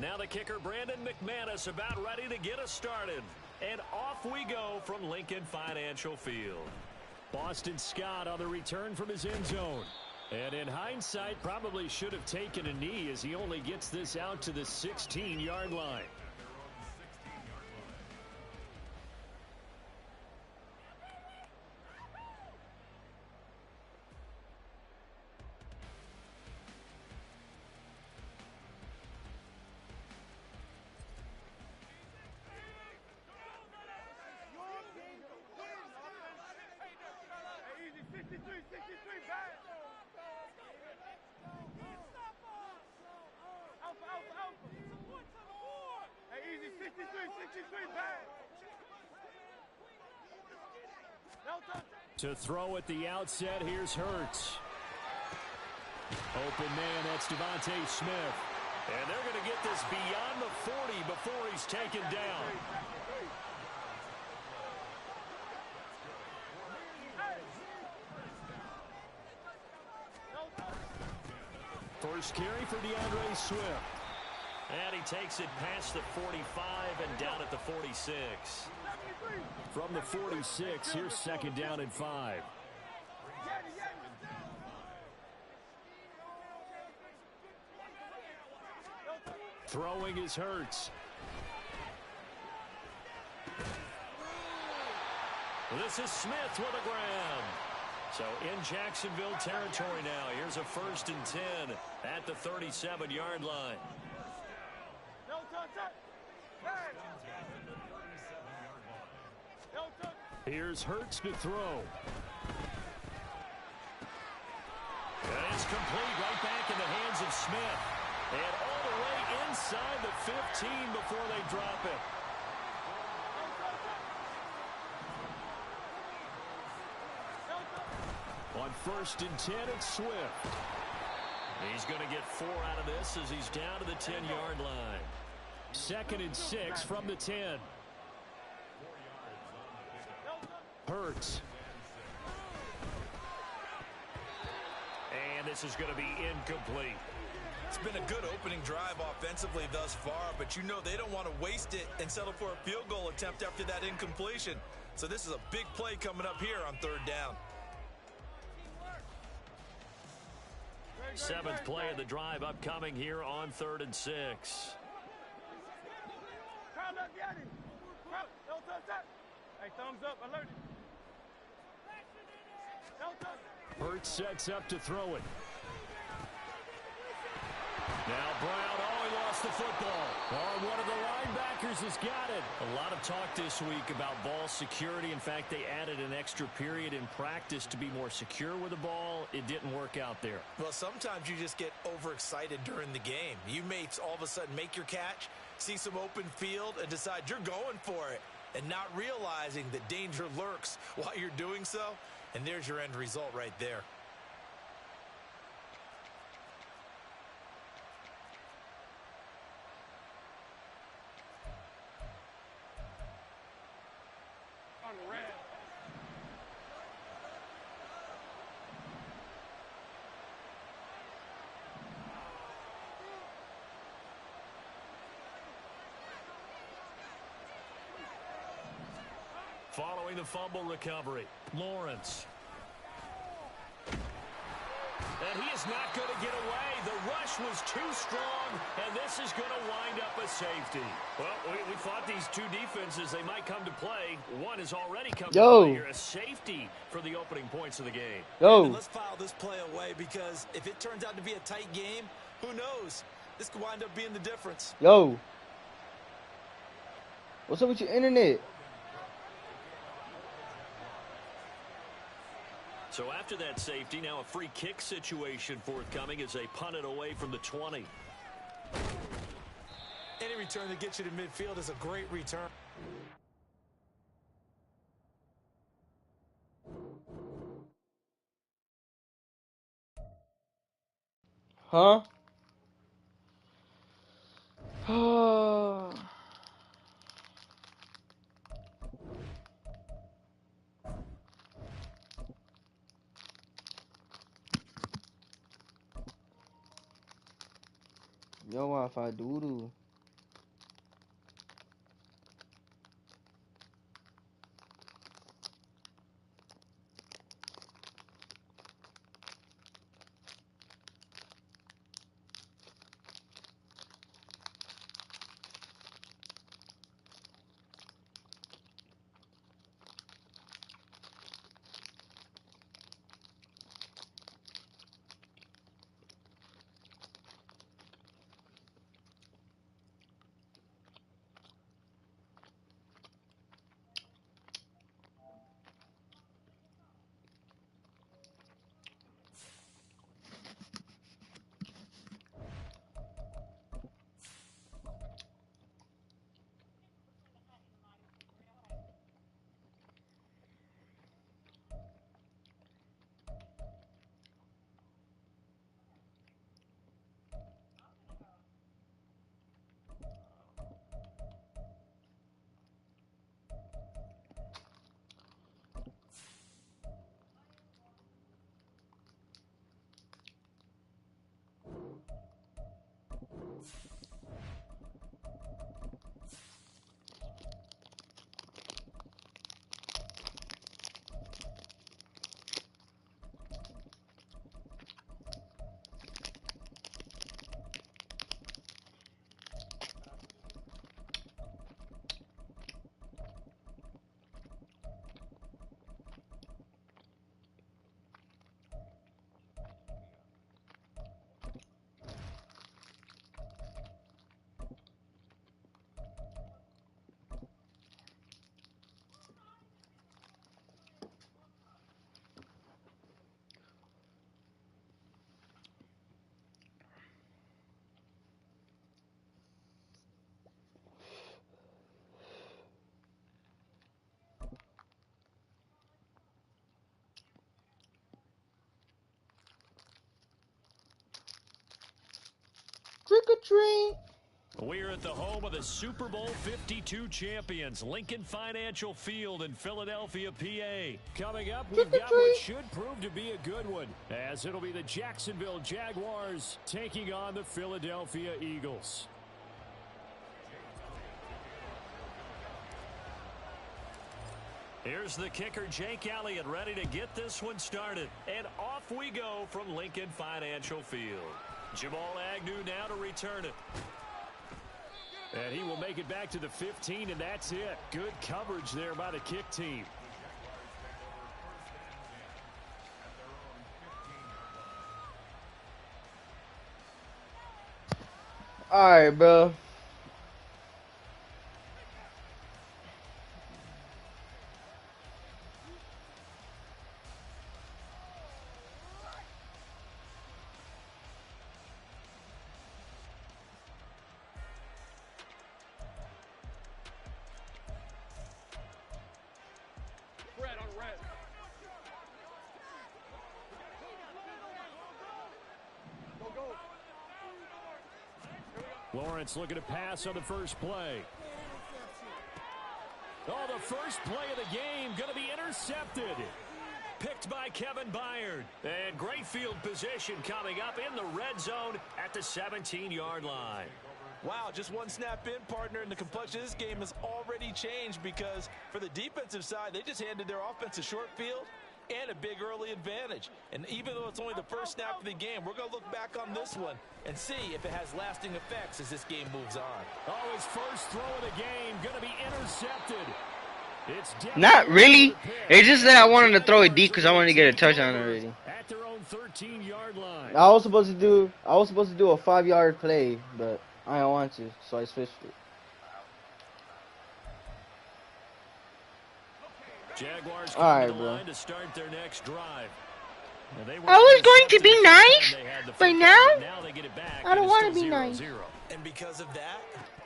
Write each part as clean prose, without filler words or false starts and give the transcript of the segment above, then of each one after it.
Now the kicker, Brandon McManus, about ready to get us started. And off we go from Lincoln Financial Field. Boston Scott on the return from his end zone. And in hindsight, probably should have taken a knee as he only gets this out to the 16-yard line. To throw at the outset, here's Hurts. Open man, that's Devontae Smith. And they're going to get this beyond the 40 before he's taken down. First carry for DeAndre Swift. And he takes it past the 45 and down at the 46. From the 46, here's second down and 5. Throwing is Hurts. This is Smith with a grab. So in Jacksonville territory now. Here's a 1st and 10 at the 37-yard line. Here's Hurts to throw. And it's complete, right back in the hands of Smith. And all the way inside the 15 before they drop it. On 1st and 10, it's Swift. He's going to get 4 out of this as he's down to the 10-yard line. 2nd and 6 from the 10. Hurts. And this is going to be incomplete. It's been a good opening drive offensively thus far, but you know they don't want to waste it and settle for a field goal attempt after that incompletion. So this is a big play coming up here on 3rd down. 7th play of the drive upcoming here on 3rd and 6. Hey, thumbs up, alert. Hurts sets up to throw it. Now Brown, he lost the football. One of the linebackers has got it. A lot of talk this week about ball security. In fact, they added an extra period in practice to be more secure with the ball. It didn't work out there. Well, sometimes you just get overexcited during the game. You may all of a sudden make your catch, see some open field, and decide you're going for it, and not realizing that danger lurks while you're doing so. And there's your end result right there. On the red. Following the fumble recovery, Lawrence. And he is not going to get away. The rush was too strong, and this is going to wind up a safety. Well, we thought these two defenses, they might come to play. One has already come to play here, a safety for the opening points of the game. And let's file this play away, because if it turns out to be a tight game, who knows? This could wind up being the difference. What's up with your internet? So after that safety, now a free kick situation forthcoming as they punt it away from the 20. Any return that gets you to midfield is a great return. Huh? Your Wi-Fi doo-doo. Trick or treat. We're at the home of the Super Bowl 52 champions, Lincoln Financial Field in Philadelphia, PA. Coming up, we've got what should prove to be a good one, as it'll be the Jacksonville Jaguars taking on the Philadelphia Eagles. Here's the kicker, Jake Elliott, ready to get this one started. And off we go from Lincoln Financial Field. Jamal Agnew now to return it. And he will make it back to the 15, and that's it. Good coverage there by the kick team. All right, bro. Red on red. Go, go. Lawrence looking to pass on the first play. Oh, the first play of the game going to be intercepted. Picked by Kevin Byard. And great field position coming up in the red zone at the 17-yard line. Wow, just one snap in, partner, and the complexion of this game has already changed because for the defensive side, they just handed their offense a short field and a big early advantage. And even though it's only the first snap of the game, we're going to look back on this one and see if it has lasting effects as this game moves on. Oh, his first throw of the game going to be intercepted. It's Not really. It's just that I wanted to throw it deep because I wanted to get a touchdown already. At their own 13-yard line. I was supposed to do a 5-yard play, but I don't want to, so I switched it. Jaguars All right, come to the bro. line to start their next drive. I was going to be nice, but now I don't want to be nice. And because of that,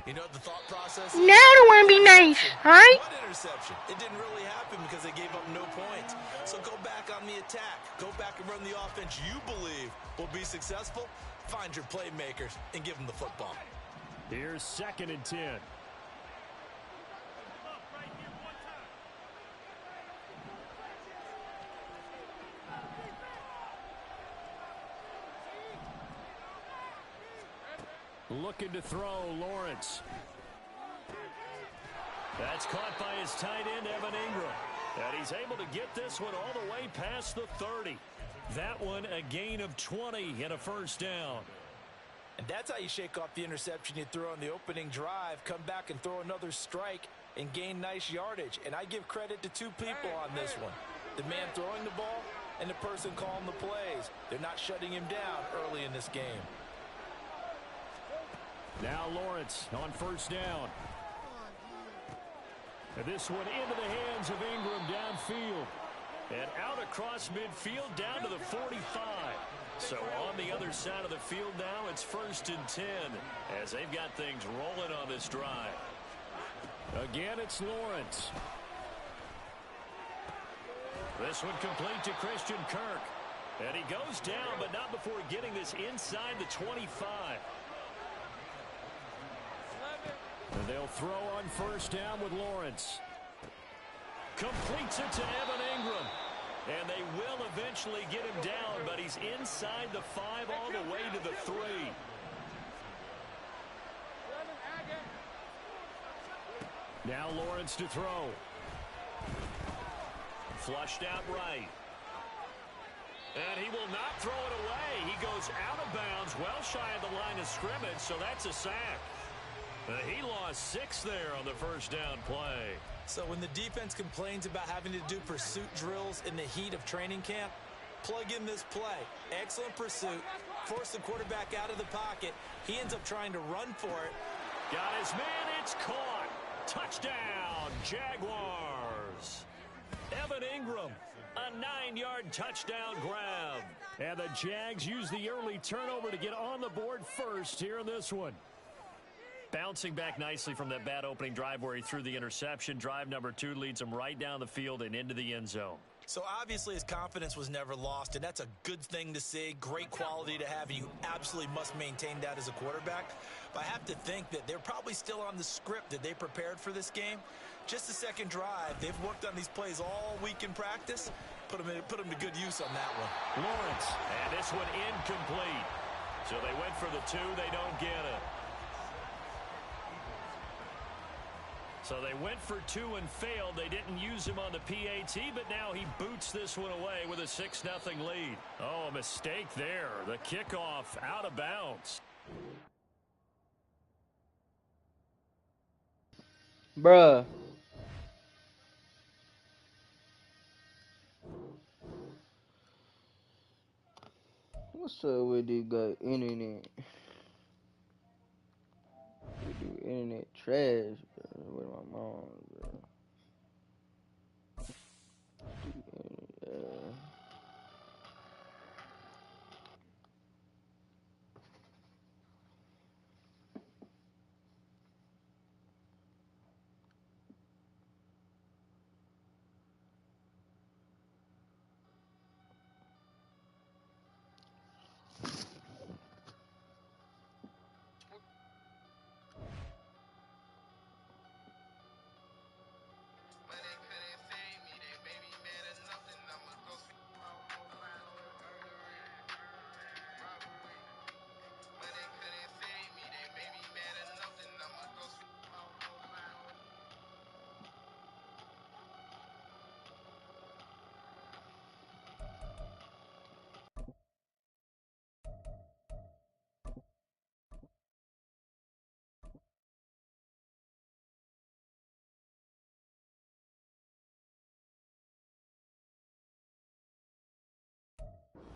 you know the thought process? Now I don't want to be nice, right? One interception. It didn't really happen because they gave up no points. So go back on the attack. Go back and run the offense you believe will be successful. Find your playmakers and give them the football. Here's 2nd and 10. Looking to throw, Lawrence. That's caught by his tight end, Evan Ingram. And he's able to get this one all the way past the 30. That one a gain of 20 and a first down. And that's how you shake off the interception you threw on the opening drive, come back and throw another strike and gain nice yardage. And I give credit to two people on this one. The man throwing the ball and the person calling the plays. They're not shutting him down early in this game. Now Lawrence on first down. And this one into the hands of Ingram downfield. And out across midfield down to the 45. So on the other side of the field now, it's 1st and 10 as they've got things rolling on this drive. Again, it's Lawrence. This one complete to Christian Kirk. And he goes down, but not before getting this inside the 25. And they'll throw on first down with Lawrence. Completes it to Evan Ingram. And they will eventually get him down, but he's inside the 5 all the way to the 3. Now Lawrence to throw. Flushed out right. And he will not throw it away. He goes out of bounds, well shy of the line of scrimmage, so that's a sack. He lost 6 there on the first down play. So when the defense complains about having to do pursuit drills in the heat of training camp, plug in this play. Excellent pursuit. Force the quarterback out of the pocket. He ends up trying to run for it. Got his man. It's caught. Touchdown, Jaguars. Evan Ingram, a 9-yard touchdown grab. And the Jags use the early turnover to get on the board first here in this one. Bouncing back nicely from that bad opening drive where he threw the interception. Drive number 2 leads him right down the field and into the end zone. So obviously his confidence was never lost, and that's a good thing to see, great quality to have, and you absolutely must maintain that as a quarterback. But I have to think that they're probably still on the script that they prepared for this game. Just the second drive, they've worked on these plays all week in practice. Put them to good use on that one. Lawrence, and this one incomplete. So they went for the 2, they don't get it. So they went for 2 and failed. They didn't use him on the PAT, but now he boots this one away with a 6-0 lead. Oh, a mistake there. The kickoff out of bounds. Bruh. What's up with this guy internet? We do internet trash, bro. With my mom, bro.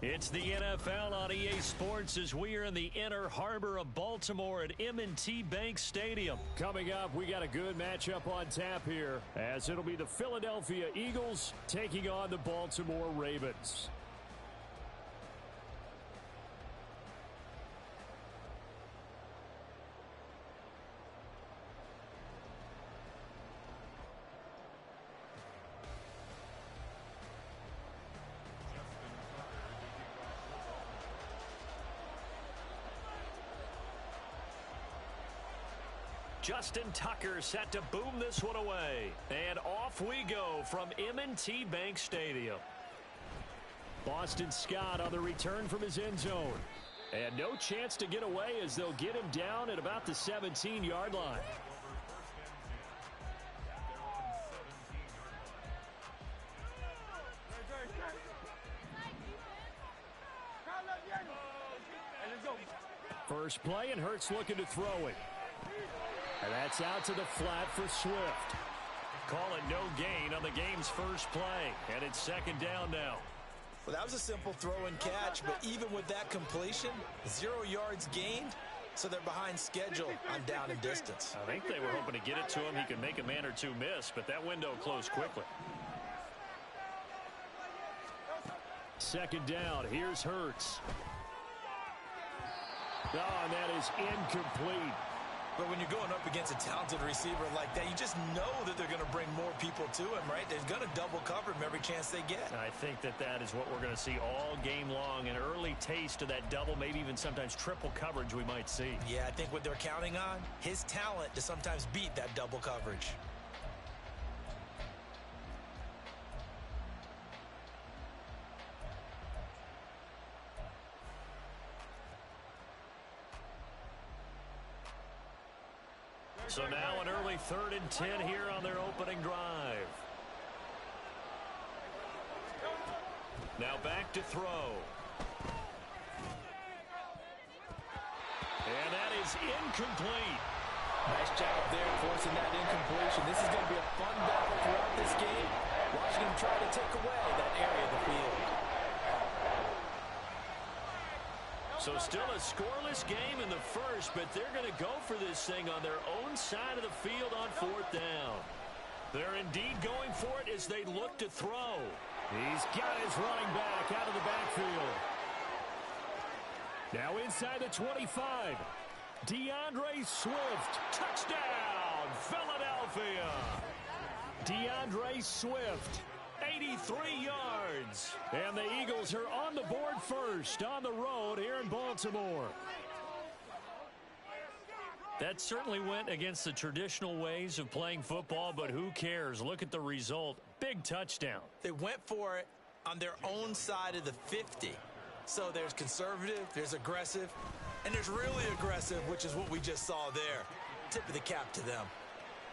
It's the NFL on EA Sports as we are in the inner harbor of Baltimore at M&T Bank Stadium. Coming up, we got a good matchup on tap here, as it'll be the Philadelphia Eagles taking on the Baltimore Ravens. Justin Tucker set to boom this one away. And off we go from M&T Bank Stadium. Boston Scott on the return from his end zone. And no chance to get away as they'll get him down at about the 17-yard line. First play, and Hurts looking to throw it. And that's out to the flat for Swift. Call it no gain on the game's first play. And it's second down now. Well, that was a simple throw and catch, but even with that completion, 0 yards gained, so they're behind schedule on down and distance. I think they were hoping to get it to him. He could make a man or two miss, but that window closed quickly. Second down. Here's Hurts. Oh, and that is incomplete. But when you're going up against a talented receiver like that, you just know that they're going to bring more people to him, right? They're going to double cover him every chance they get. I think that is what we're going to see all game long. An early taste of that double, maybe even sometimes triple coverage we might see. Yeah, I think what they're counting on, his talent to sometimes beat that double coverage. So now an early 3rd and 10 here on their opening drive. Now back to throw. And that is incomplete. Nice job there forcing that incompletion. This is going to be a fun battle throughout this game. Watching him try to take away that area of the field. So still a scoreless game in the first, but they're going to go for this thing on their own side of the field on 4th down. They're indeed going for it as they look to throw. He's got his running back out of the backfield. Now inside the 25. DeAndre Swift. Touchdown, Philadelphia. DeAndre Swift 83 yards. And the Eagles are on the board first on the road here in Baltimore. That certainly went against the traditional ways of playing football, but who cares? Look at the result. Big touchdown. They went for it on their own side of the 50. So there's conservative, there's aggressive, and there's really aggressive, which is what we just saw there. Tip of the cap to them.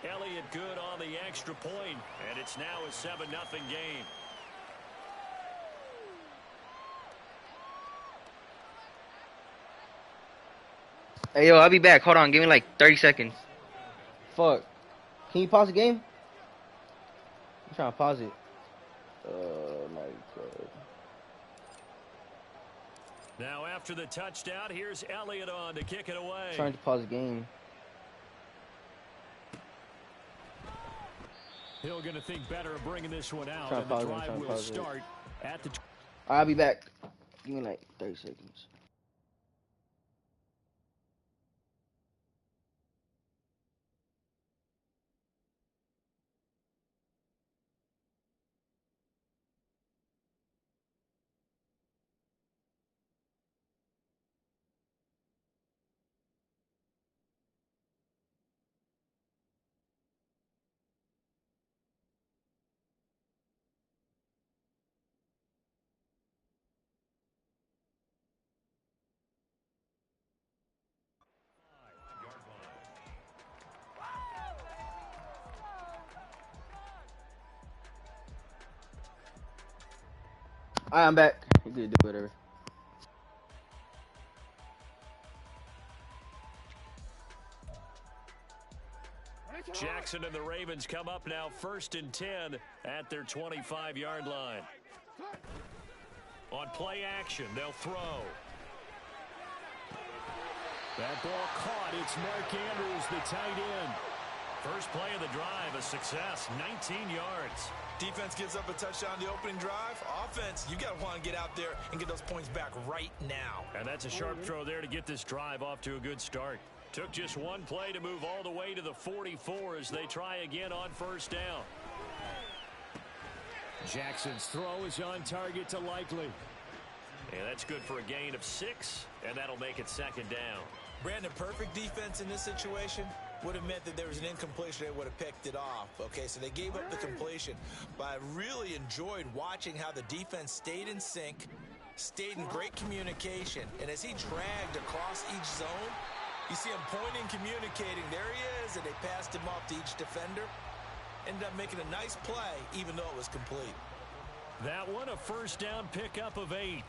Elliott good on the extra point, and it's now a 7-0 game. Hey, yo, I'll be back. Hold on. Give me like 30 seconds. Fuck. Can you pause the game? I'm trying to pause it. My God. Now after the touchdown, here's Elliott on to kick it away. I'm trying to pause the game. Hill going to think better of bringing this one out, Trying and to the pause it, drive will pause it. start at the... I'll be back. Give me like 30 seconds. Alright, I'm back. You can do whatever. Jackson and the Ravens come up now 1st and 10 at their 25-yard line. On play action, they'll throw. That ball caught. It's Mark Andrews, the tight end. First play of the drive, a success, 19 yards. Defense gives up a touchdown the opening drive. Offense, you got to want to get out there and get those points back right now. And that's a sharp throw there to get this drive off to a good start. Took just one play to move all the way to the 44 as they try again on 1st down. Jackson's throw is on target to Likely. And that's good for a gain of 6, and that'll make it 2nd down. Brandon, perfect defense in this situation would have meant that there was an incompletion. They would have picked it off. Okay, so they gave up the completion. But I really enjoyed watching how the defense stayed in sync, stayed in great communication. And as he dragged across each zone, you see him pointing, communicating. There he is, and they passed him off to each defender. Ended up making a nice play, even though it was complete. That one, a 1st down pickup of 8.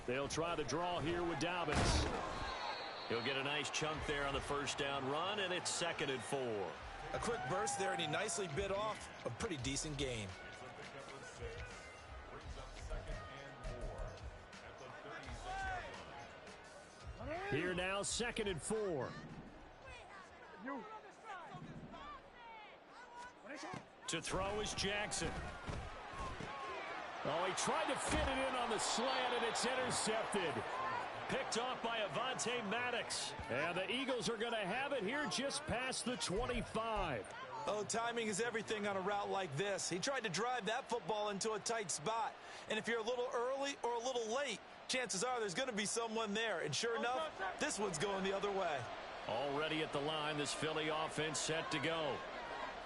They'll try the draw here with Dobbins. He'll get a nice chunk there on the 1st down run, and it's 2nd and 4. A quick burst there, and he nicely bit off a pretty decent gain. Here now, 2nd and 4. To throw is Jackson. Oh, he tried to fit it in on the slant, and it's intercepted. Picked off by Avonte Maddox. And the Eagles are going to have it here just past the 25. Oh, timing is everything on a route like this. He tried to drive that football into a tight spot. And if you're a little early or a little late, chances are there's going to be someone there. And sure enough, this one's going the other way. Already at the line, this Philly offense set to go.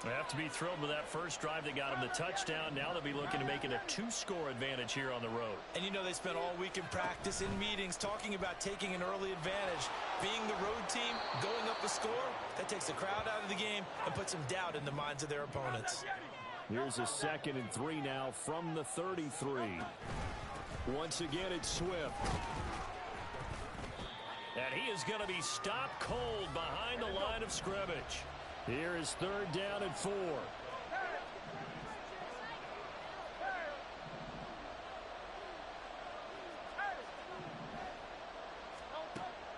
They have to be thrilled with that first drive. They got them the touchdown. Now they'll be looking to make it a 2-score advantage here on the road. And you know they spent all week in practice, in meetings, talking about taking an early advantage. Being the road team, going up a score, that takes the crowd out of the game and puts some doubt in the minds of their opponents. Here's a 2nd and 3 now from the 33. Once again, it's Swift. And he is going to be stopped cold behind the line of scrimmage. Here is 3rd down and 4.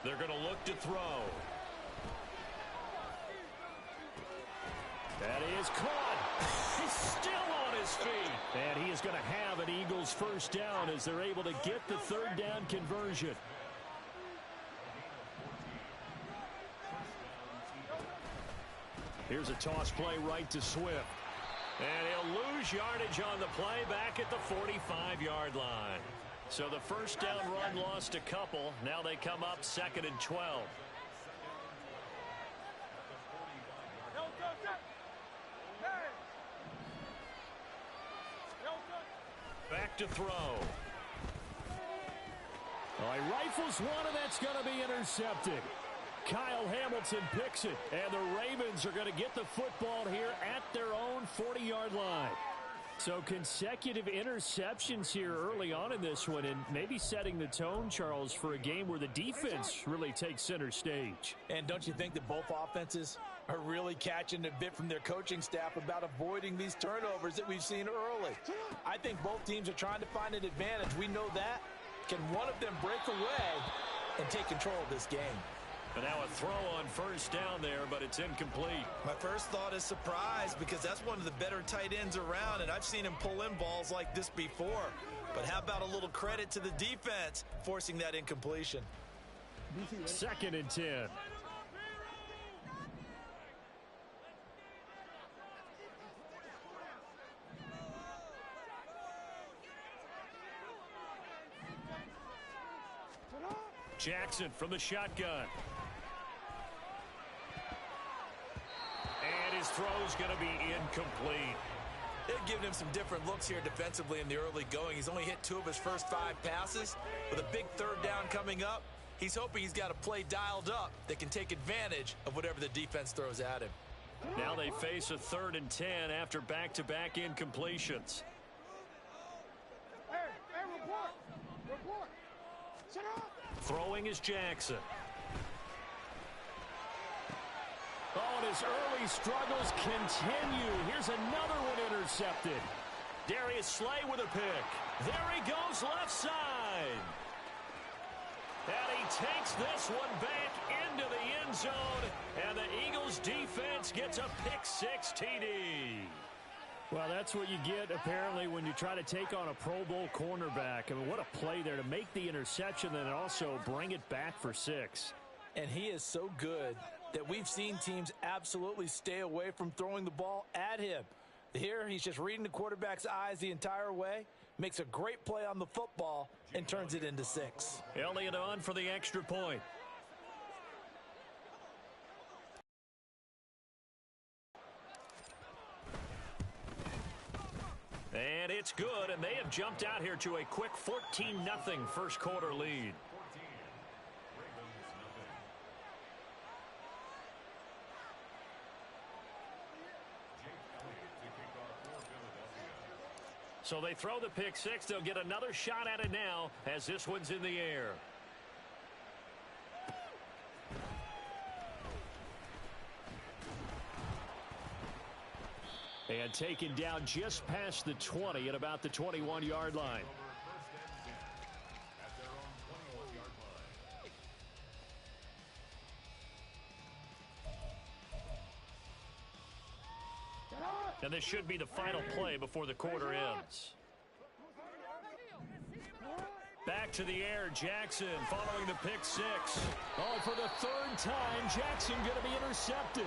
They're going to look to throw. And he is caught. He's still on his feet. And he is going to have an Eagles first down as they're able to get the third down conversion. Here's a toss play right to Swift. And he'll lose yardage on the play back at the 45-yard line. So the first down run lost a couple. Now they come up 2nd and 12. Back to throw. Oh, he rifles one, and that's going to be intercepted. Kyle Hamilton picks it, and the Ravens are going to get the football here at their own 40-yard line. So consecutive interceptions here early on in this one, and maybe setting the tone, Charles, for a game where the defense really takes center stage. And don't you think that both offenses are really catching a bit from their coaching staff about avoiding these turnovers that we've seen early? I think both teams are trying to find an advantage. We know that. Can one of them break away and take control of this game? And now a throw on first down there, but it's incomplete. My first thought is surprise because that's one of the better tight ends around, and I've seen him pull in balls like this before. But how about a little credit to the defense forcing that incompletion? 2nd and 10. Jackson from the shotgun. And his throw's going to be incomplete. They've given him some different looks here defensively in the early going. He's only hit 2 of his first 5 passes. With a big third down coming up, he's hoping he's got a play dialed up that can take advantage of whatever the defense throws at him. Now they face a 3rd and 10 after back-to-back incompletions. Hey, report. Report. Sit up. Throwing is Jackson. Oh, and his early struggles continue. Here's another one intercepted. Darius Slay with a pick. There he goes left side. And he takes this one back into the end zone. And the Eagles defense gets a pick-6 TD. Well, that's what you get, apparently, when you try to take on a Pro Bowl cornerback. I mean, what a play there to make the interception and also bring it back for 6. And he is so good that we've seen teams absolutely stay away from throwing the ball at him. Here, he's just reading the quarterback's eyes the entire way, makes a great play on the football, and turns it into 6. Elliott on for the extra point. And it's good, and they have jumped out here to a quick 14-0 first quarter lead. So they throw the pick-6. They'll get another shot at it now as this one's in the air. And taken down just past the 20 at about the 21-yard line. And this should be the final play before the quarter ends. Back to the air, Jackson following the pick-6. Oh, for the 3rd time, Jackson going to be intercepted.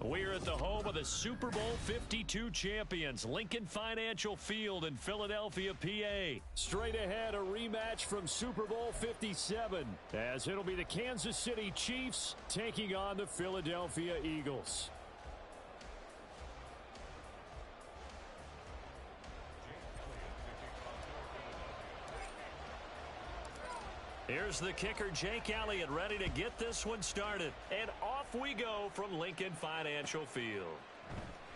We're at the home of the Super Bowl 52 champions, Lincoln Financial Field in Philadelphia, PA. Straight ahead, a rematch from Super Bowl 57, as it'll be the Kansas City Chiefs taking on the Philadelphia Eagles. Here's the kicker, Jake Elliott, ready to get this one started. And off we go from Lincoln Financial Field.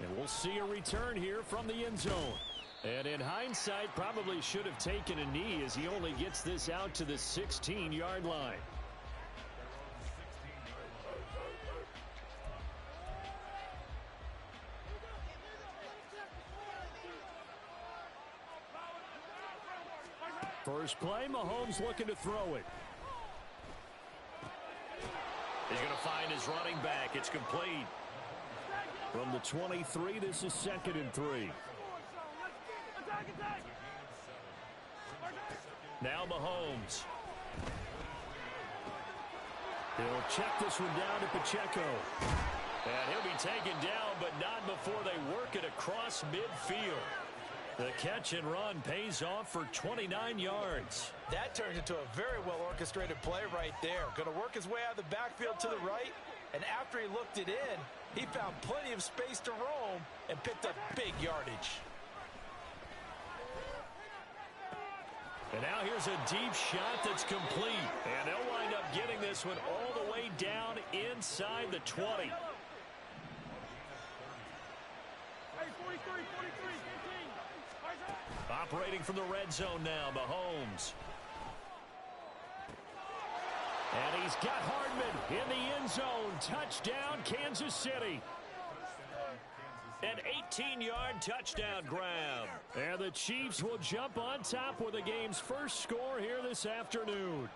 And we'll see a return here from the end zone. And in hindsight, probably should have taken a knee as he only gets this out to the 16-yard line. First play, Mahomes looking to throw it. He's going to find his running back. It's complete. From the 23, this is 2nd and 3. Now Mahomes. He'll check this one down to Pacheco. And he'll be taken down, but not before they work it across midfield. The catch and run pays off for 29 yards. That turns into a very well-orchestrated play right there. Going to work his way out of the backfield to the right, and after he looked it in, he found plenty of space to roam and picked up big yardage. And now here's a deep shot that's complete. And they'll wind up getting this one all the way down inside the 20. Hey, 43, 43, 15. Operating from the red zone now, Mahomes. And he's got Hardman in the end zone. Touchdown, Kansas City. An 18-yard touchdown grab. And the Chiefs will jump on top with the game's first score here this afternoon.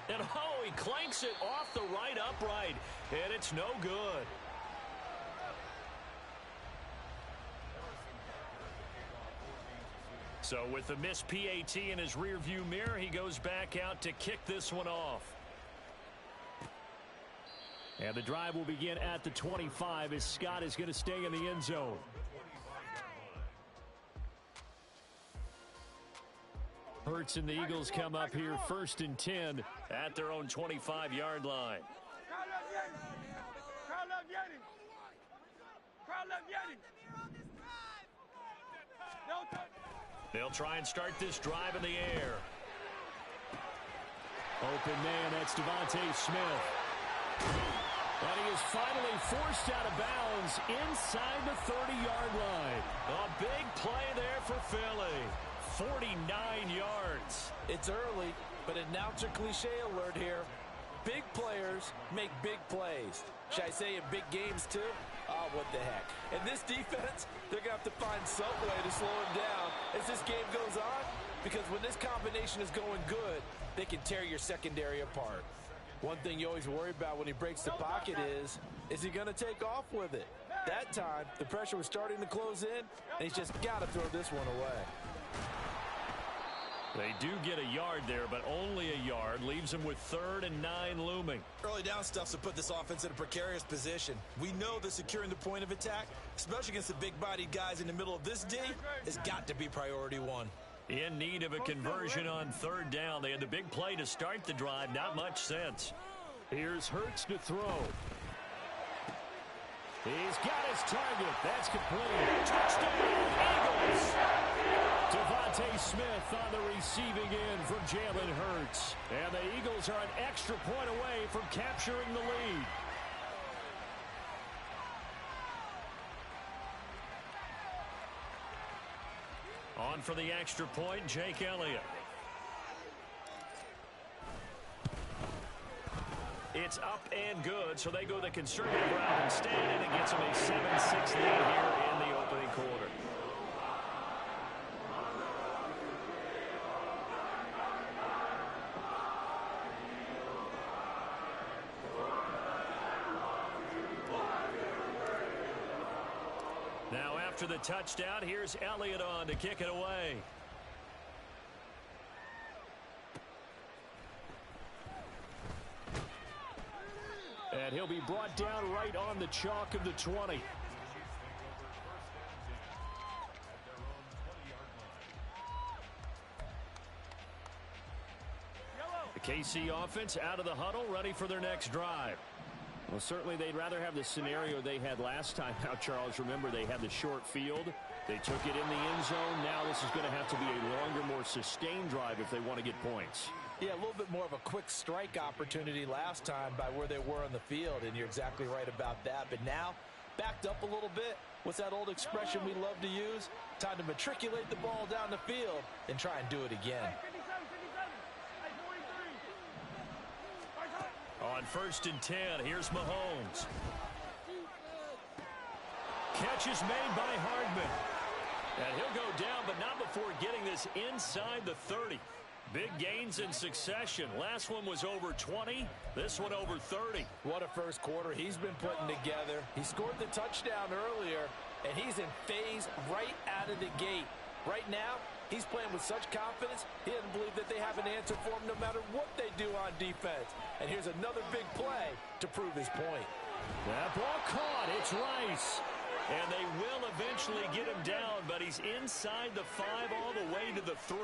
And oh, he clanks it off the right upright. And it's no good. So with the missed PAT in his rearview mirror, he goes back out to kick this one off. And the drive will begin at the 25 as Scott is going to stay in the end zone. Hurts and the Eagles come up here 1st and 10 at their own 25-yard line. Crowd love Yeti. Crowd love Yeti. No touch. They'll try and start this drive in the air. Open man, that's Devontae Smith. And he is finally forced out of bounds inside the 30-yard line. A big play there for Philly. 49 yards. It's early, but announcer cliche alert here. Big players make big plays. Should I say in big games too? Oh, what the heck. And this defense, they're going to have to find some way to slow him down as this game goes on, because when this combination is going good, they can tear your secondary apart. One thing you always worry about when he breaks the pocket is he going to take off with it? That time, the pressure was starting to close in, and he's just got to throw this one away. They do get a yard there, but only a yard. Leaves them with 3rd and 9 looming. Early down stuff's to put this offense in a precarious position. We know that securing the point of attack, especially against the big-bodied guys in the middle of this D, has got to be priority one. In need of a conversion on 3rd down. They had the big play to start the drive. Not much sense. Here's Hurts to throw. He's got his target. That's complete. Touchdown, Eagles! Devontae Smith on the receiving end from Jalen Hurts. And the Eagles are an extra point away from capturing the lead. On for the extra point, Jake Elliott. It's up and good, so they go the conservative route instead, and it gets them a 7-6 lead here in the opening quarter. Now after the touchdown, here's Elliott on to kick it away. And And he'll be brought down right on the chalk of the 20. The KC offense out of the huddle, ready for their next drive. Well, certainly they'd rather have the scenario they had last time out, Charles. Remember, they had the short field. They took it in the end zone. Now this is going to have to be a longer, more sustained drive if they want to get points. Yeah, a little bit more of a quick strike opportunity last time by where they were on the field, and you're exactly right about that. But now, backed up a little bit. What's that old expression we love to use? Time to matriculate the ball down the field and try and do it again. On 1st and 10, here's Mahomes. Catch is made by Hardman. And he'll go down, but not before getting this inside the 30. Big gains in succession. Last one was over 20. This one over 30. What a first quarter he's been putting together. He scored the touchdown earlier, and he's in phase right out of the gate. Right now, he's playing with such confidence, he doesn't believe that they have an answer for him no matter what they do on defense. And here's another big play to prove his point. That ball caught. It's Rice. And they will eventually get him down, but he's inside the 5 all the way to the 3.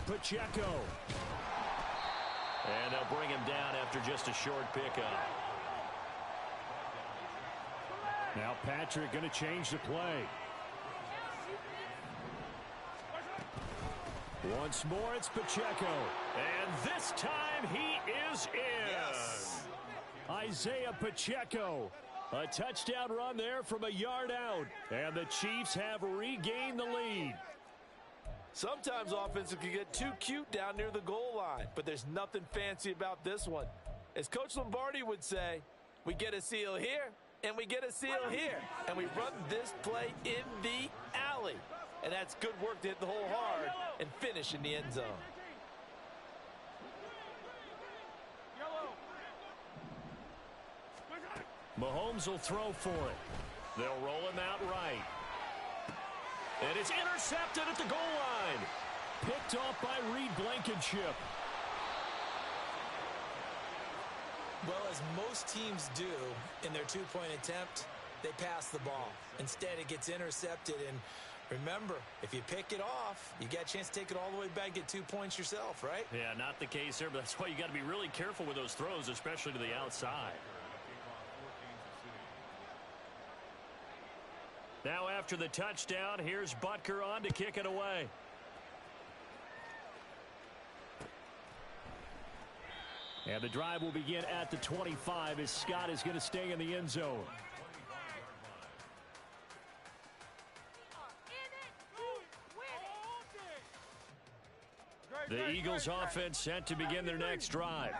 43. Pacheco. And they'll bring him down after just a short pickup. Now Patrick going to change the play. Once more, it's Pacheco. And this time he is in. Yes. Isaiah Pacheco. A touchdown run there from a yard out. And the Chiefs have regained the lead. Sometimes offenses can get too cute down near the goal line, but there's nothing fancy about this one. As Coach Lombardi would say, we get a seal here, and we get a seal here, and we run this play in the alley. And that's good work to hit the hole hard and finish in the end zone. Mahomes will throw for it. They'll roll him out right. And it's intercepted at the goal line. Picked off by Reed Blankenship. Well, as most teams do in their two-point attempt, they pass the ball. Instead, it gets intercepted. And remember, if you pick it off, you got a chance to take it all the way back and get 2 points yourself, right? Yeah, not the case here, but that's why you got to be really careful with those throws, especially to the outside. Now after the touchdown, here's Butker on to kick it away. And the drive will begin at the 25 as Scott is going to stay in the end zone. The Eagles offense set to begin their next drive.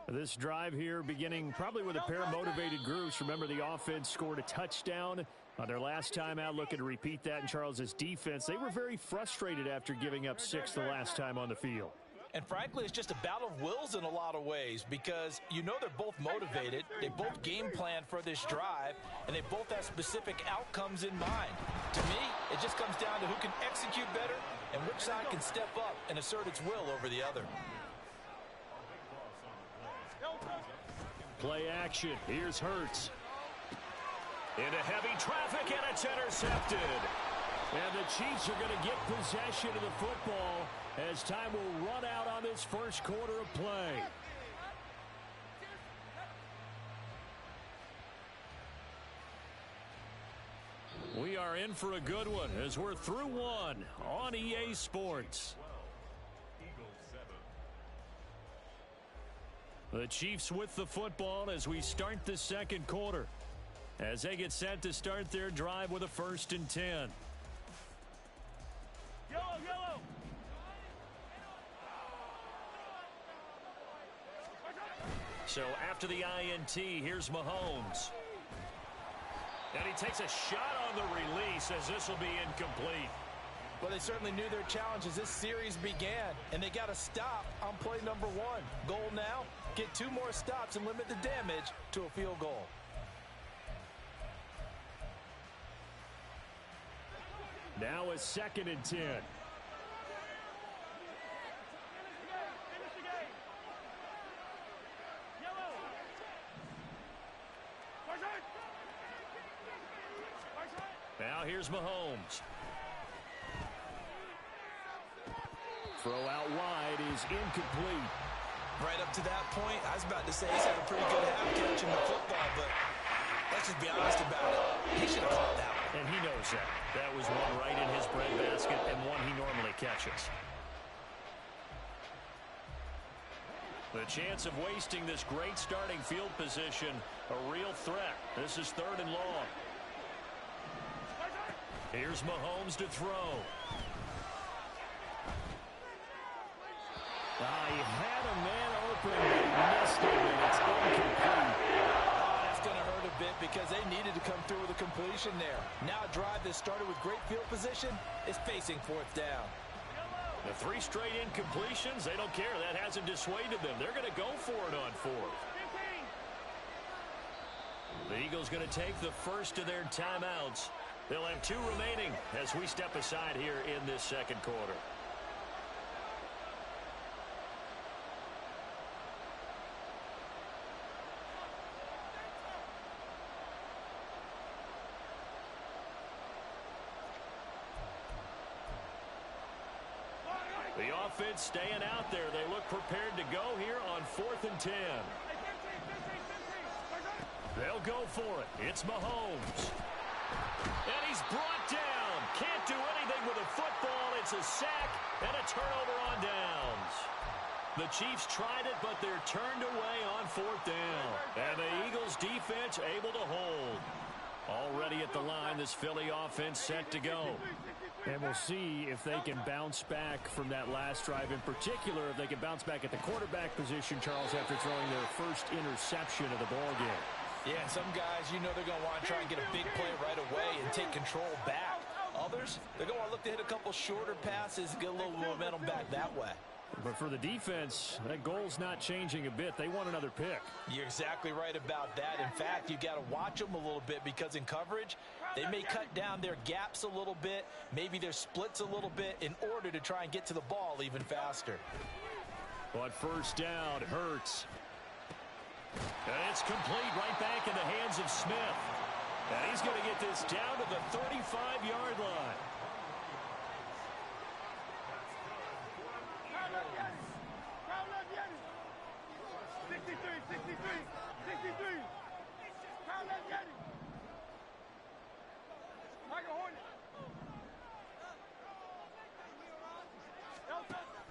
This drive here beginning probably with a pair of motivated groups. Remember, the offense scored a touchdown on their last time out. Looking to repeat that in Charles's defense. They were very frustrated after giving up 6 the last time on the field. And frankly, it's just a battle of wills in a lot of ways because you know they're both motivated. They both game plan for this drive, and they both have specific outcomes in mind. To me, it just comes down to who can execute better and which side can step up and assert its will over the other. Play action. Here's Hurts. Into heavy traffic, and it's intercepted. And the Chiefs are going to get possession of the football as time will run out on this first quarter of play. We are in for a good one as we're through one on EA Sports. The Chiefs with the football as we start the second quarter, as they get set to start their drive with a 1st and 10. Yellow. So after the INT, here's Mahomes. And he takes a shot on the release as this will be incomplete. Well, they certainly knew their challenge as this series began, and they got to stop on play number 1. Goal now, get 2 more stops and limit the damage to a field goal. Now a 2nd and 10. Now here's Mahomes. Throw out wide is incomplete. Right up to that point, I was about to say he's had a pretty good half catching the football, but let's just be honest about it. He should have caught that one. And he knows that. That was one right in his breadbasket and one he normally catches. The chance of wasting this great starting field position, a real threat. This is 3rd and long. Here's Mahomes to throw. He had a man open, but he missed him, and it's incomplete. That's going to hurt a bit because they needed to come through with a completion there. Now a drive that started with great field position is facing 4th down. The 3 straight incompletions, they don't care. That hasn't dissuaded them. They're going to go for it on 4th. The Eagles going to take the first of their timeouts. They'll have 2 remaining as we step aside here in this 2nd quarter. The offense staying out there. They look prepared to go here on 4th and 10. They'll go for it. It's Mahomes. And he's brought down. Can't do anything with a football. It's a sack and a turnover on downs. The Chiefs tried it, but they're turned away on 4th down. And the Eagles defense able to hold. Already at the line, this Philly offense set to go. And we'll see if they can bounce back from that last drive. In particular, if they can bounce back at the quarterback position, Charles, after throwing their first interception of the ball game. Yeah, some guys, you know they're going to want to try and get a big play right away and take control back. Others, they're going to want to look to hit a couple shorter passes and get a little momentum back that way. But for the defense, that goal's not changing a bit. They want another pick. You're exactly right about that. In fact, you got to watch them a little bit because in coverage, they may cut down their gaps a little bit, maybe their splits a little bit in order to try and get to the ball even faster. On 1st down, Hurts. And it's complete right back in the hands of Smith. And he's going to get this down to the 35-yard line.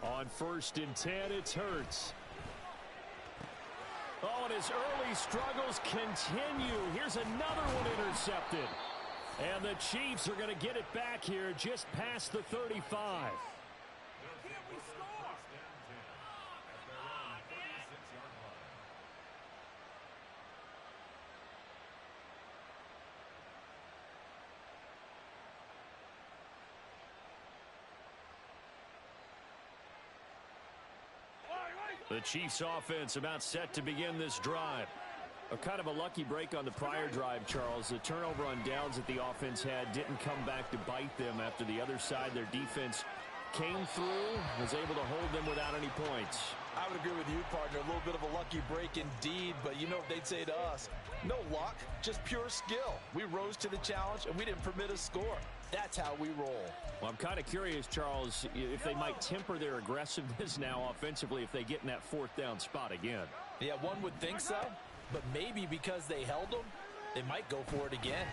On 1st and 10, it's Hurts. Oh, and his early struggles continue. Here's another one intercepted. And the Chiefs are going to get it back here just past the 35. The Chiefs offense about set to begin this drive. A kind of a lucky break on the prior drive, Charles. The turnover on downs that the offense had didn't come back to bite them after the other side. Their defense came through, was able to hold them without any points. I would agree with you, partner. A little bit of a lucky break indeed, but you know what they'd say to us? No luck, just pure skill. We rose to the challenge, and we didn't permit a score. That's how we roll. Well, I'm kind of curious, Charles, if they might temper their aggressiveness now offensively if they get in that 4th down spot again. Yeah, one would think so, but maybe because they held them, they might go for it again.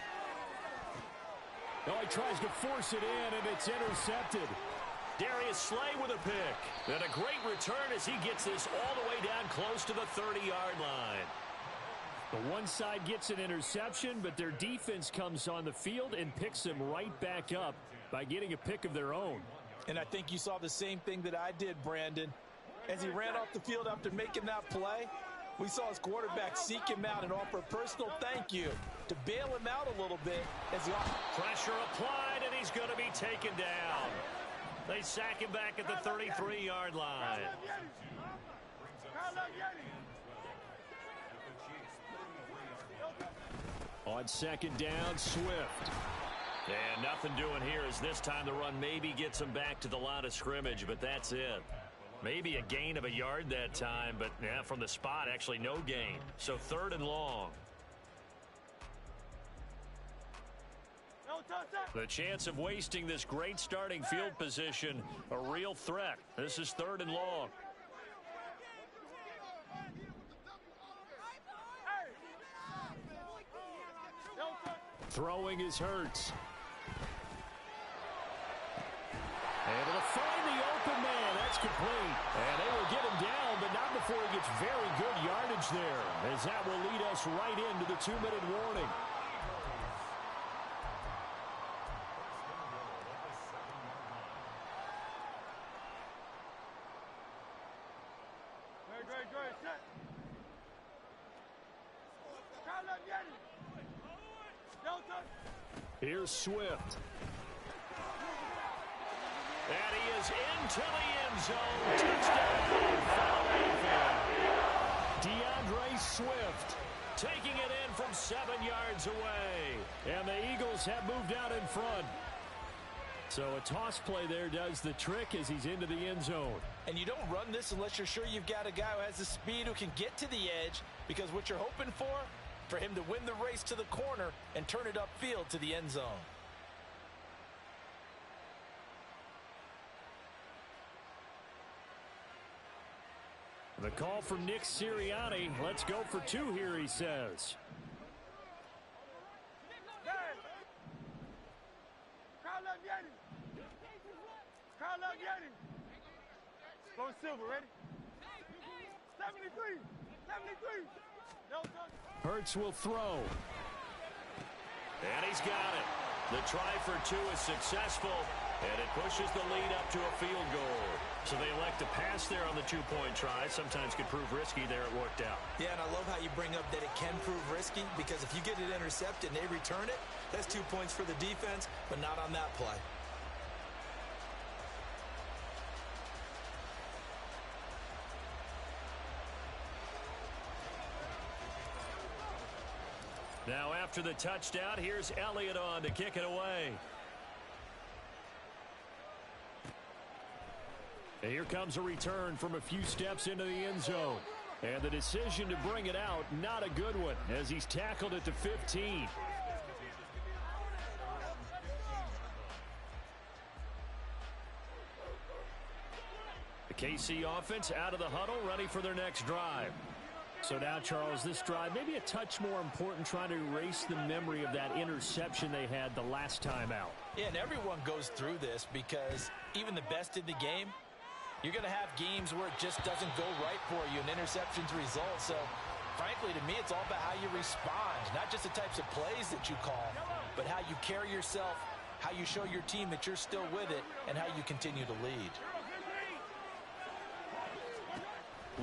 Oh, he tries to force it in, and it's intercepted. Darius Slay with a pick. And a great return as he gets this all the way down close to the 30-yard line. The one side gets an interception, but their defense comes on the field and picks them right back up by getting a pick of their own. And I think you saw the same thing that I did, Brandon. As he ran off the field after making that play, we saw his quarterback seek him out and offer a personal thank you to bail him out a little bit. As the pressure applied, and he's going to be taken down. They sack him back at the 33-yard line. On 2nd down, Swift. And nothing doing here as this time the run maybe gets him back to the line of scrimmage, but that's it. Maybe a gain of a yard that time, but yeah, from the spot, actually no gain. So 3rd and long. The chance of wasting this great starting field position, a real threat. This is 3rd and long. Throwing is Hurts. Able to find the open man. That's complete. And they will get him down, but not before he gets very good yardage there, as that will lead us right into the 2-minute warning. Great. Set. Here's Swift. And he is into the end zone. Touchdown, Philadelphia. DeAndre Swift taking it in from 7 yards away. And the Eagles have moved out in front. So a toss play there does the trick as he's into the end zone. And you don't run this unless you're sure you've got a guy who has the speed who can get to the edge, because what you're hoping for him to win the race to the corner and turn it upfield to the end zone. The call from Nick Sirianni. Let's go for 2 here, he says. Go Silver, ready? 73. Hurts will throw. And he's got it. The try for 2 is successful, and it pushes the lead up to a field goal. So they elect to pass there on the 2-point try. Sometimes could prove risky there. It worked out. Yeah, and I love how you bring up that it can prove risky, because if you get it intercepted and they return it, that's 2 points for the defense, but not on that play. Now after the touchdown, here's Elliott on to kick it away. And here comes a return from a few steps into the end zone. And the decision to bring it out, not a good one, as he's tackled it to 15. The KC offense out of the huddle, ready for their next drive. So now, Charles, this drive maybe a touch more important, trying to erase the memory of that interception they had the last time out. Yeah, and everyone goes through this, because even the best in the game, you're going to have games where it just doesn't go right for you and interceptions result. So, frankly, to me, it's all about how you respond, not just the types of plays that you call, but how you carry yourself, how you show your team that you're still with it, and how you continue to lead.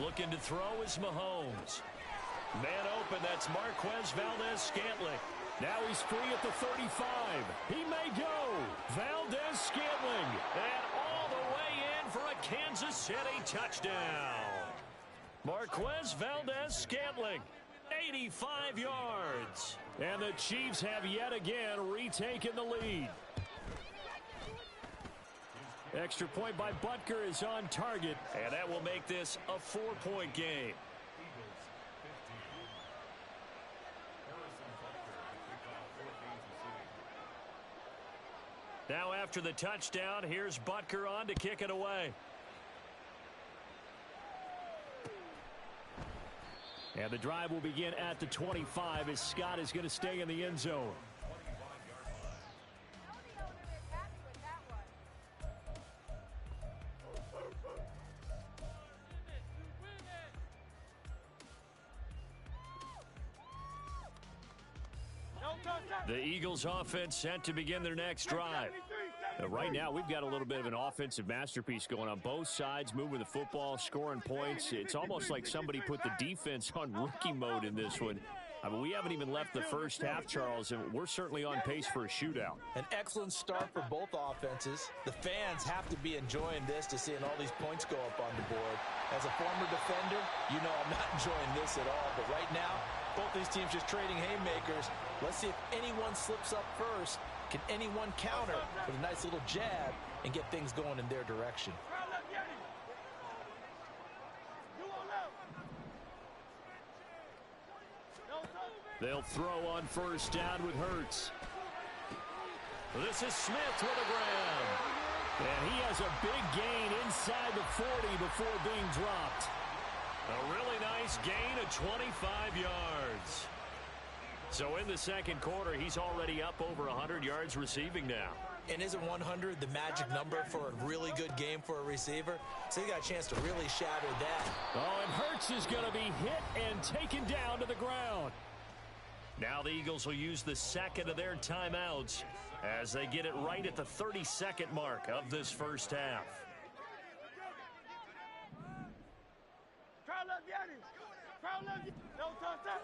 Looking to throw is Mahomes. Man open, that's Marquez Valdes-Scantling. Now he's free at the 35. He may go. Valdes-Scantling. And all the way in for a Kansas City touchdown. Marquez Valdes-Scantling, 85 yards. And the Chiefs have yet again retaken the lead. Extra point by Butker is on target, and that will make this a 4-point game. Now after the touchdown, here's Butker on to kick it away. And the drive will begin at the 25 as Scott is going to stay in the end zone. The Eagles offense set to begin their next drive. Right now, we've got a little bit of an offensive masterpiece going on both sides, moving the football, scoring points. It's almost like somebody put the defense on rookie mode in this one. I mean, we haven't even left the first half, Charles, and we're certainly on pace for a shootout. An excellent start for both offenses. The fans have to be enjoying this, to seeing all these points go up on the board. As a former defender, you know I'm not enjoying this at all. But right now, both these teams just trading haymakers. Let's see if anyone slips up first. Can anyone counter with a nice little jab and get things going in their direction? They'll throw on first down with Hurts. This is Smith with a grab. And he has a big gain inside the 40 before being dropped. A really nice gain of 25 yards. So in the second quarter, he's already up over 100 yards receiving now. And isn't 100 the magic number for a really good game for a receiver? So he got a chance to really shatter that. Oh, and Hurts is going to be hit and taken down to the ground. Now the Eagles will use the second of their timeouts as they get it right at the 30-second mark of this first half. Crowd love Yanni. Crowd love you. No touch that.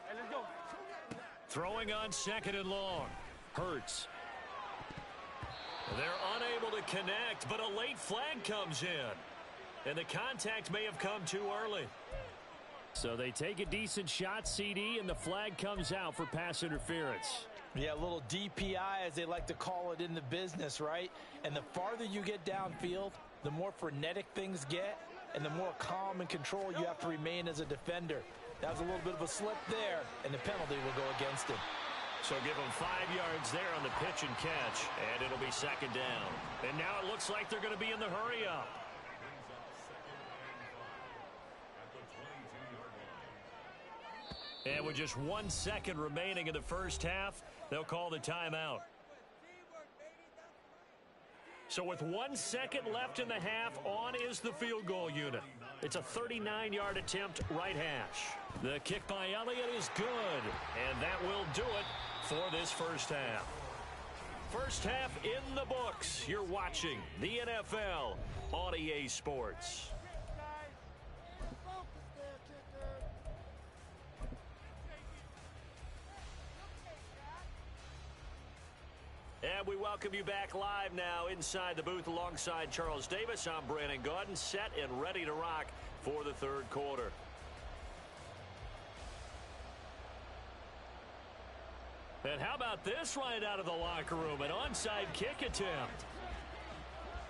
Hey, let's go. Throwing on second and long. Hurts. They're unable to connect, but a late flag comes in. And the contact may have come too early. So they take a decent shot, CD, and the flag comes out for pass interference. Yeah, a little DPI, as they like to call it in the business, right? And the farther you get downfield, the more frenetic things get, and the more calm and control you have to remain as a defender. That was a little bit of a slip there, and the penalty will go against him. So give him 5 yards there on the pitch and catch, and it'll be second down. And now it looks like they're going to be in the hurry-up. And with just 1 second remaining in the first half, they'll call the timeout. So with 1 second left in the half, on is the field goal unit. It's a 39-yard attempt, right hash. The kick by Elliott is good, and that will do it for this first half. First half in the books. You're watching the NFL on EA Sports. And we welcome you back live now inside the booth alongside Charles Davis. I'm Brandon Gaudin, set and ready to rock for the third quarter. And how about this right out of the locker room? An onside kick attempt.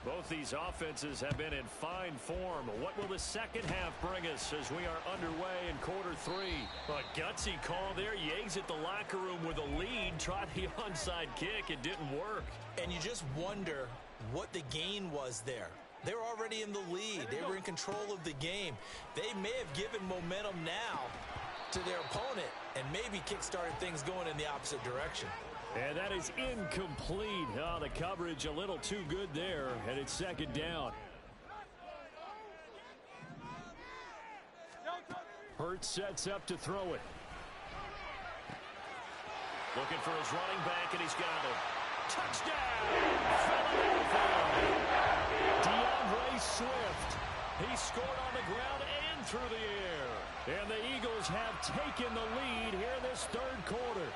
Both these offenses have been in fine form. What will the second half bring us as we are underway in quarter three? A gutsy call there. You exit the locker room with a lead. Try the onside kick. It didn't work. And you just wonder what the gain was there. They were already in the lead. They were in control of the game. They may have given momentum now to their opponent and maybe kick-started things going in the opposite direction. And that is incomplete. Oh, the coverage a little too good there, and it's second down. Hurts sets up to throw it. Looking for his running back, and he's got it. Touchdown! Philadelphia! DeAndre Swift. He scored on the ground and through the air. And the Eagles have taken the lead here in this third quarter.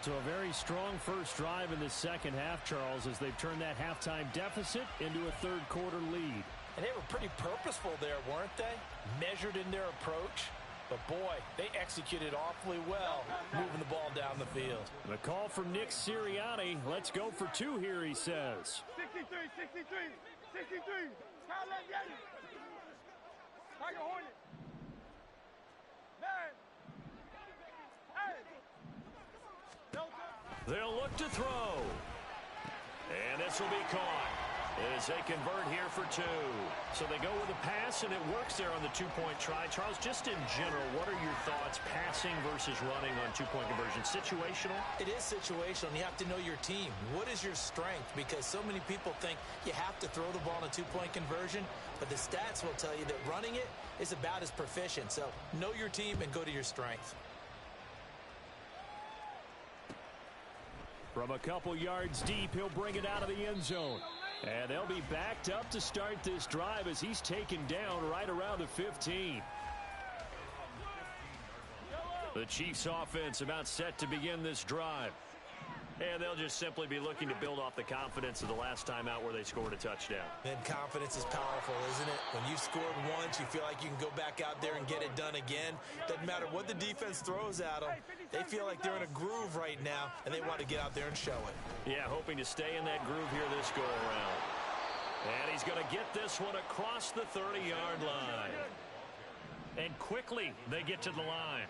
So a very strong first drive in the second half, Charles, as they've turned that halftime deficit into a third quarter lead. And they were pretty purposeful there, weren't they? Measured in their approach. But, boy, they executed awfully well moving the ball down the field. The call from Nick Sirianni. Let's go for two here, he says. 63, 63, 63. Kyle left Yanni. Tiger Hornet. Man. Hey. They'll look to throw. And this will be caught as they convert here for two. So they go with a pass, and it works there on the two-point try. Charles, just in general, what are your thoughts passing versus running on two-point conversion? Situational? It is situational, and you have to know your team. What is your strength? Because so many people think you have to throw the ball in a two-point conversion, but the stats will tell you that running it is about as proficient. So know your team and go to your strength. From a couple yards deep, he'll bring it out of the end zone. And they'll be backed up to start this drive as he's taken down right around the 15. The Chiefs offense about set to begin this drive. And they'll just simply be looking to build off the confidence of the last time out where they scored a touchdown. And confidence is powerful, isn't it? When you've scored once, you feel like you can go back out there and get it done again. Doesn't matter what the defense throws at them. They feel like they're in a groove right now, and they want to get out there and show it. Yeah, hoping to stay in that groove here this go-around. And he's going to get this one across the 30-yard line. And quickly, they get to the line.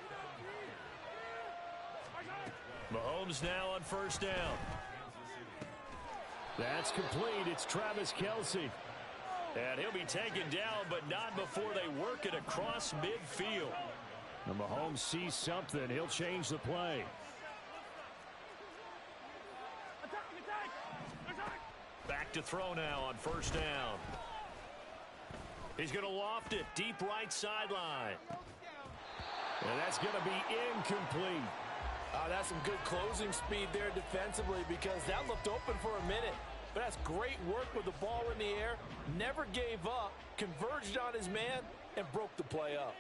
Mahomes now on first down. That's complete. It's Travis Kelce. And he'll be taken down, but not before they work it across midfield. And Mahomes sees something. He'll change the play. Back to throw now on first down. He's going to loft it deep right sideline. And that's going to be incomplete. That's some good closing speed there defensively because that looked open for a minute. But that's great work with the ball in the air. Never gave up, converged on his man, and broke the play up.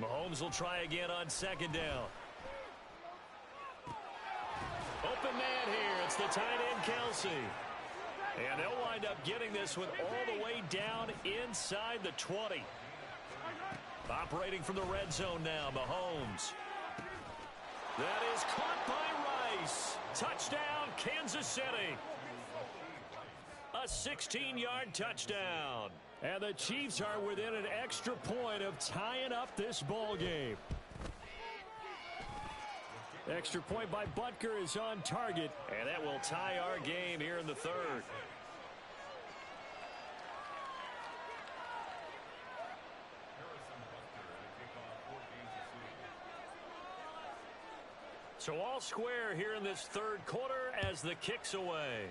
Mahomes will try again on second down. Open man here. It's the tight end, Kelce. And they'll wind up getting this one all the way down inside the 20. Operating from the red zone now, Mahomes. That is caught by Rice. Touchdown, Kansas City. A 16-yard touchdown. And the Chiefs are within an extra point of tying up this ball game. Extra point by Butker is on target, and that will tie our game here in the third. So all square here in this third quarter as the kick's away.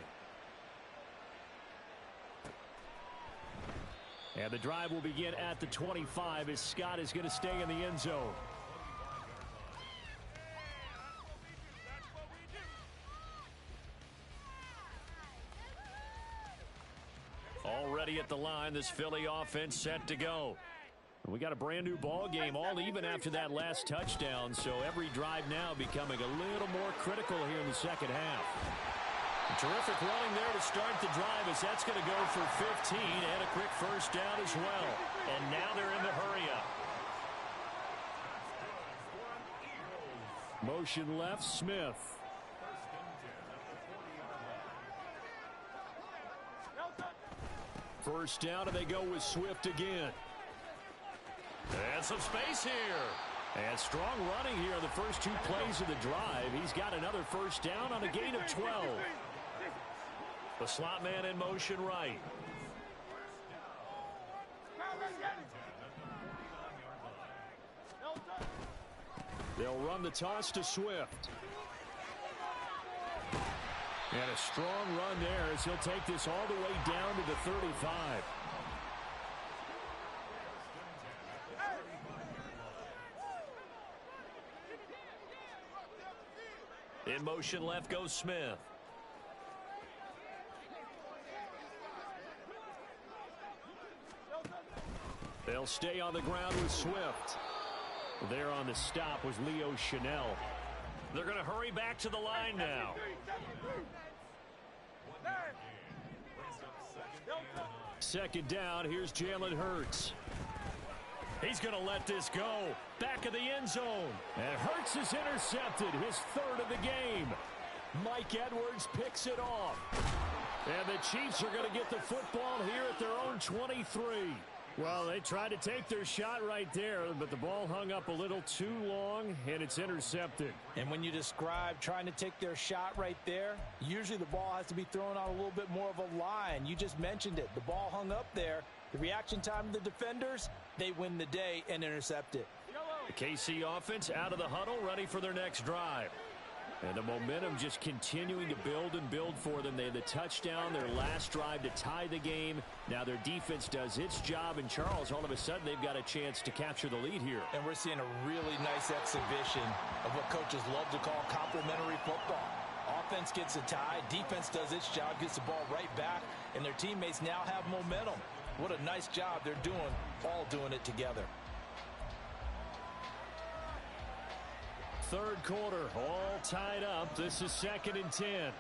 And the drive will begin at the 25 as Scott is going to stay in the end zone. Already at the line, this Philly offense set to go. We got a brand new ball game, all even after that last touchdown, so every drive now becoming a little more critical here in the second half. Terrific running there to start the drive as that's going to go for 15 and a quick first down as well. And now they're in the hurry-up. Motion left, Smith. First down, and they go with Swift again. And some space here. And strong running here on the first two plays of the drive. He's got another first down on a gain of 12. The slot man in motion right. They'll run the toss to Swift. And a strong run there as he'll take this all the way down to the 35. In motion left goes Smith. They'll stay on the ground with Swift. There on the stop was Leo Chanel. They're going to hurry back to the line now. Second down, here's Jalen Hurts. He's going to let this go. Back of the end zone. And Hurts is intercepted, his third of the game. Mike Edwards picks it off. And the Chiefs are going to get the football here at their own 23. Well, they tried to take their shot right there, but the ball hung up a little too long, and it's intercepted. And when you describe trying to take their shot right there, usually the ball has to be thrown on a little bit more of a line. You just mentioned it. The ball hung up there. The reaction time of the defenders, they win the day and intercept it. The KC offense out of the huddle, ready for their next drive. And the momentum just continuing to build and build for them. They had the touchdown, their last drive to tie the game. Now their defense does its job, and Charles, all of a sudden, they've got a chance to capture the lead here. And we're seeing a really nice exhibition of what coaches love to call complementary football. Offense gets a tie, defense does its job, gets the ball right back, and their teammates now have momentum. What a nice job they're doing, all doing it together. Third quarter, all tied up. This is 2nd and 10.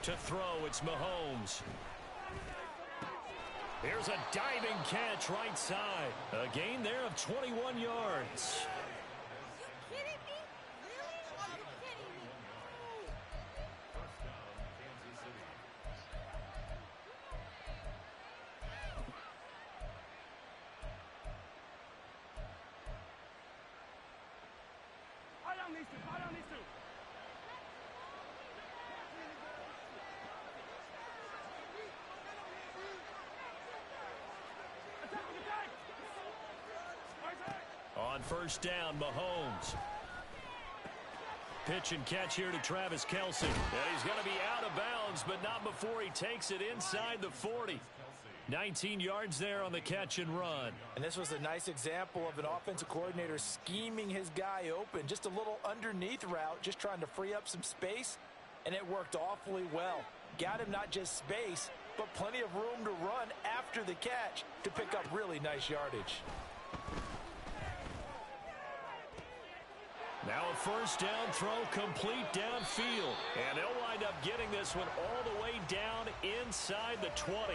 To throw, it's Mahomes. Here's a diving catch right side. A gain there of 21 yards. these two. Call down these two. On first down, Mahomes. Pitch and catch here to Travis Kelce. And he's going to be out of bounds, but not before he takes it inside the 40. 19 yards there on the catch and run. And this was a nice example of an offensive coordinator scheming his guy open. Just a little underneath route, just trying to free up some space, and it worked awfully well. Got him not just space, but plenty of room to run after the catch to pick up really nice yardage. Now a first down throw complete downfield. And they'll wind up getting this one all the way down inside the 20.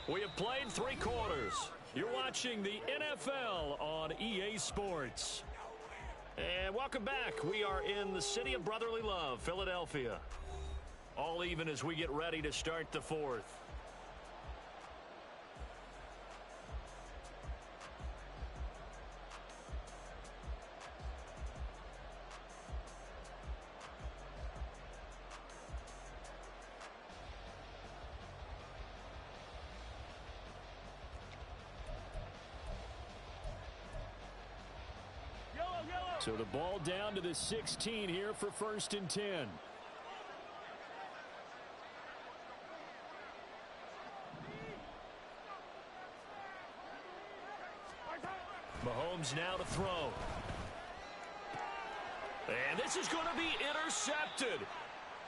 We have played 3 quarters. You're watching the NFL on EA Sports. And welcome back. We are in the city of brotherly love, Philadelphia. All even as we get ready to start the 4th. So the ball down to the 16 here for first and 10. Mahomes now to throw. And this is going to be intercepted.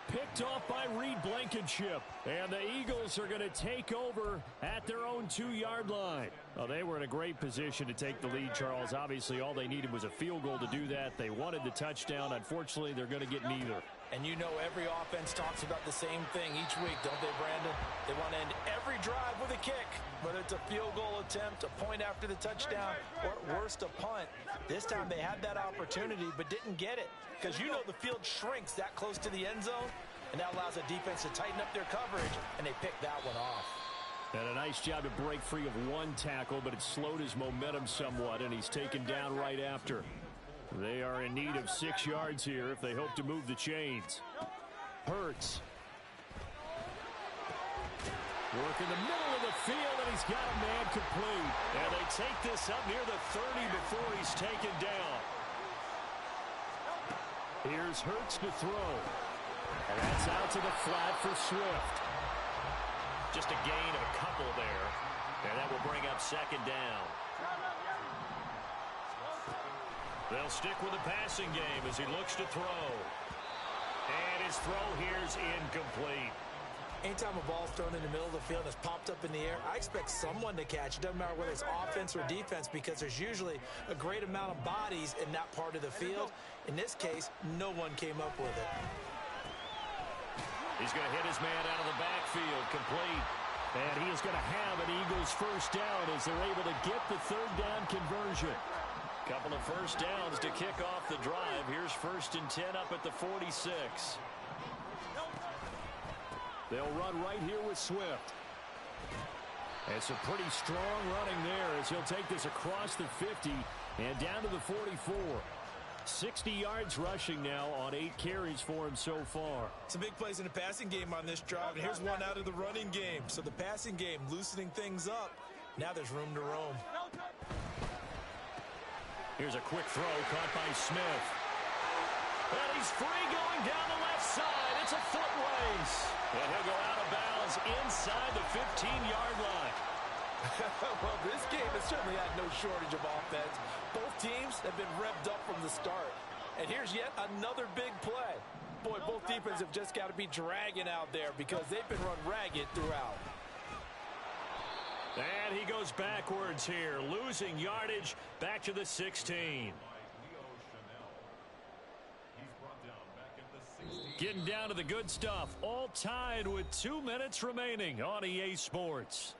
Picked off by Reed Blankenship. And the Eagles are going to take over at their own 2-yard line. Well, they were in a great position to take the lead, Charles. Obviously, all they needed was a field goal to do that. They wanted the touchdown. Unfortunately, they're going to get neither. And you know every offense talks about the same thing each week, don't they, Brandon? They want to end every drive with a kick, whether it's a field goal attempt, a point after the touchdown, or at worst, a punt. This time they had that opportunity but didn't get it because you know the field shrinks that close to the end zone, and that allows a defense to tighten up their coverage, and they picked that one off. And a nice job to break free of one tackle, but it slowed his momentum somewhat, and he's taken down right after. They are in need of 6 yards here if they hope to move the chains. Hurts. Work in the middle of the field, and he's got a man complete. And they take this up near the 30 before he's taken down. Here's Hurts to throw. And that's out to the flat for Swift. Just a gain of a couple there. And that will bring up second down. They'll stick with the passing game as he looks to throw. And his throw here's incomplete. Anytime a ball's thrown in the middle of the field and it's popped up in the air, I expect someone to catch it. Doesn't matter whether it's offense or defense because there's usually a great amount of bodies in that part of the field. In this case, no one came up with it. He's going to hit his man out of the backfield, complete. And he is going to have an Eagles first down as they're able to get the third down conversion. Couple of first downs to kick off the drive. Here's first and 10 up at the 46. They'll run right here with Swift. It's a pretty strong running there as he'll take this across the 50 and down to the 44. 60 yards rushing now on 8 carries for him so far. Some big plays in the passing game on this drive, and here's one out of the running game. So the passing game loosening things up. Now there's room to roam. Here's a quick throw caught by Smith. And he's free going down the left side. It's a foot race. And he'll go out of bounds inside the 15-yard line. Well, this game has certainly had no shortage of offense. Both teams have been revved up from the start. And here's yet another big play. Boy, both defenses have just got to be dragging out there because they've been run ragged throughout. And he goes backwards here, losing yardage back to the 16. Getting down to the good stuff, all tied with 2 minutes remaining on EA Sports.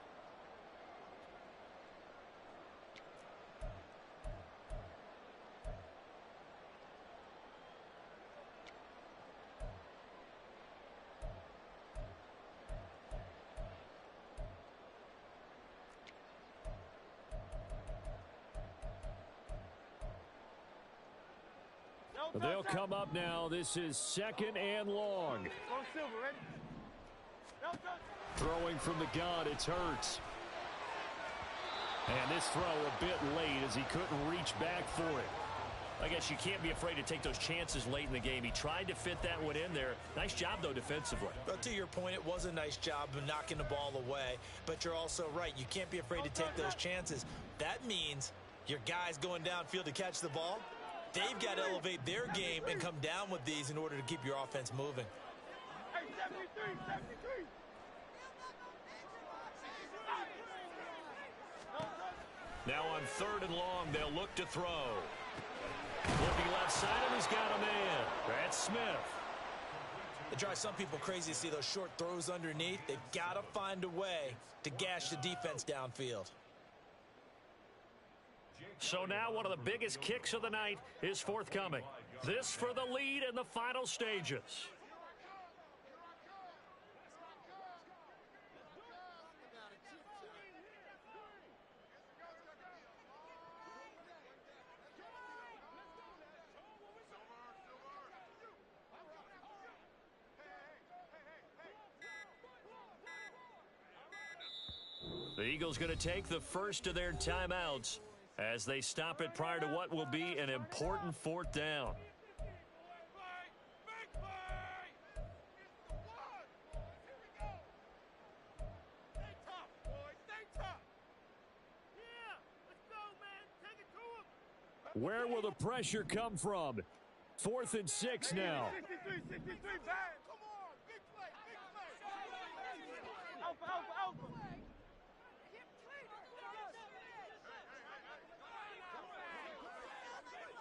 They'll come up now. This is 2nd and long. Throwing from the gun, it's Hurts. And this throw a bit late as he couldn't reach back for it. I guess you can't be afraid to take those chances late in the game. He tried to fit that one in there. Nice job, though, defensively. But to your point, it was a nice job of knocking the ball away. But you're also right. You can't be afraid to take those chances. That means your guys going downfield to catch the ball, they've got to elevate their game and come down with these in order to keep your offense moving. Hey, 73, 73. Now on 3rd and long, they'll look to throw. Looking left side, and he's got a man. That's Smith. It drives some people crazy to see those short throws underneath. They've got to find a way to gash the defense downfield. So now one of the biggest kicks of the night is forthcoming. This for the lead in the final stages. The Eagles going to take the first of their timeouts as they stop it prior to what will be an important 4th down. Where will the pressure come from? 4th and 6 now. 63, 63, bang. Come on, big play, big play. Alpha, alpha, alpha.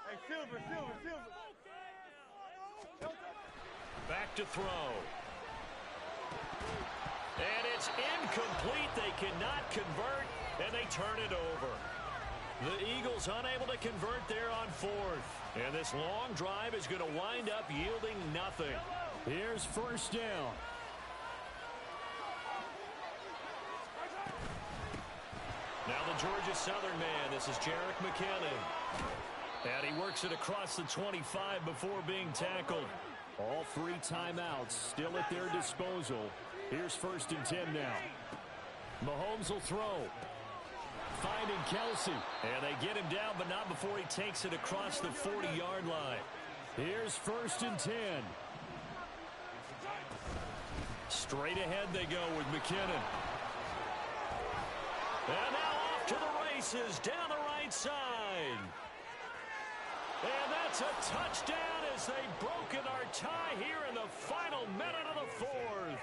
Hey, Silver, Silver, Silver. Back to throw. And it's incomplete. They cannot convert, and they turn it over. The Eagles unable to convert there on 4th. And this long drive is going to wind up yielding nothing. Here's 1st down. Now the Georgia Southern man. This is Jerick McKinnon. And he works it across the 25 before being tackled. All 3 timeouts still at their disposal. Here's 1st and 10 now. Mahomes will throw. Finding Kelsey. And they get him down, but not before he takes it across the 40-yard line. Here's 1st and 10. Straight ahead they go with McKinnon. And now off to the races down the right side. And that's a touchdown as they've broken our tie here in the final minute of the 4th.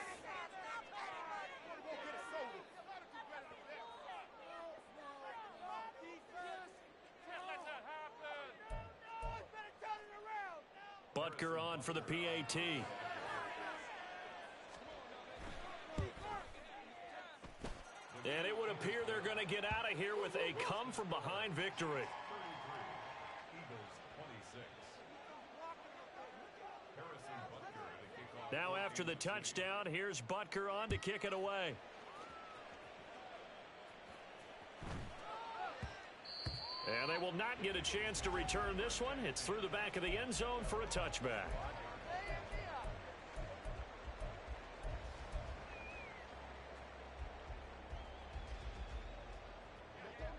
Butker on for the PAT. And it would appear they're going to get out of here with a come-from-behind victory. Now after the touchdown, here's Butker on to kick it away. And they will not get a chance to return this one. It's through the back of the end zone for a touchback.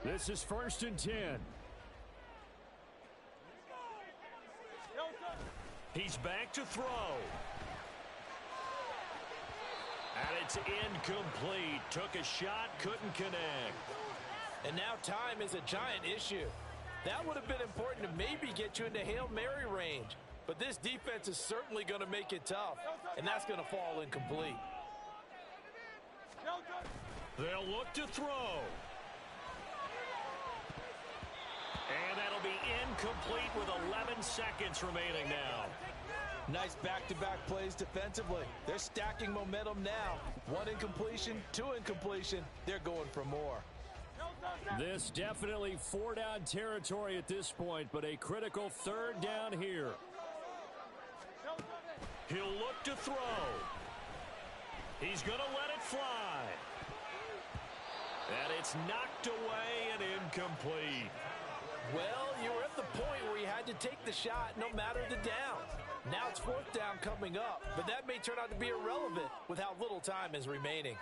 This is 1st and 10. He's back to throw. And it's incomplete. Took a shot, couldn't connect. And now time is a giant issue. That would have been important to maybe get you into Hail Mary range. But this defense is certainly going to make it tough. And that's going to fall incomplete. They'll look to throw. And that'll be incomplete with 11 seconds remaining now. Nice back-to-back plays defensively. They're stacking momentum now. 1 incompletion, 2 incompletion. They're going for more. This definitely 4-down territory at this point, but a critical 3rd down here. He'll look to throw. He's going to let it fly. And it's knocked away and incomplete. Well, you were at the point where you had to take the shot no matter the down. Now it's fourth down coming up, but that may turn out to be irrelevant with how little time is remaining.